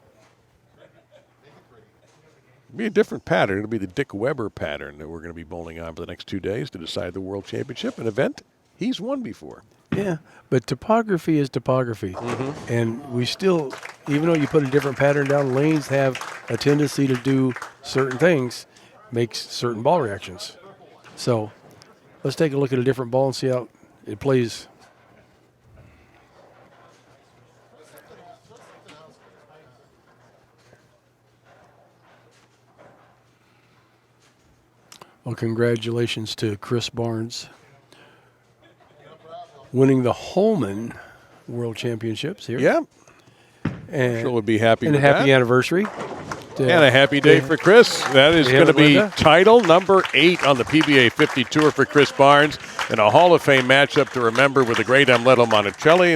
It'll be a different pattern. It'll be the Dick Weber pattern that we're going to be bowling on for the next 2 days to decide the World Championship, an event he's won before. Yeah, but topography is topography. Mm-hmm. And we still, even though you put a different pattern down, lanes have a tendency to do certain things, makes certain ball reactions. So let's take a look at a different ball and see how it plays. Well, congratulations to Chris Barnes, winning the Holman World Championships here. Yeah. And sure would be happy with a happy that. anniversary. And a happy day for Chris. That is going to be title number 8 on the PBA 50 Tour for Chris Barnes, and a Hall of Fame matchup to remember with the great Amleto Monacelli.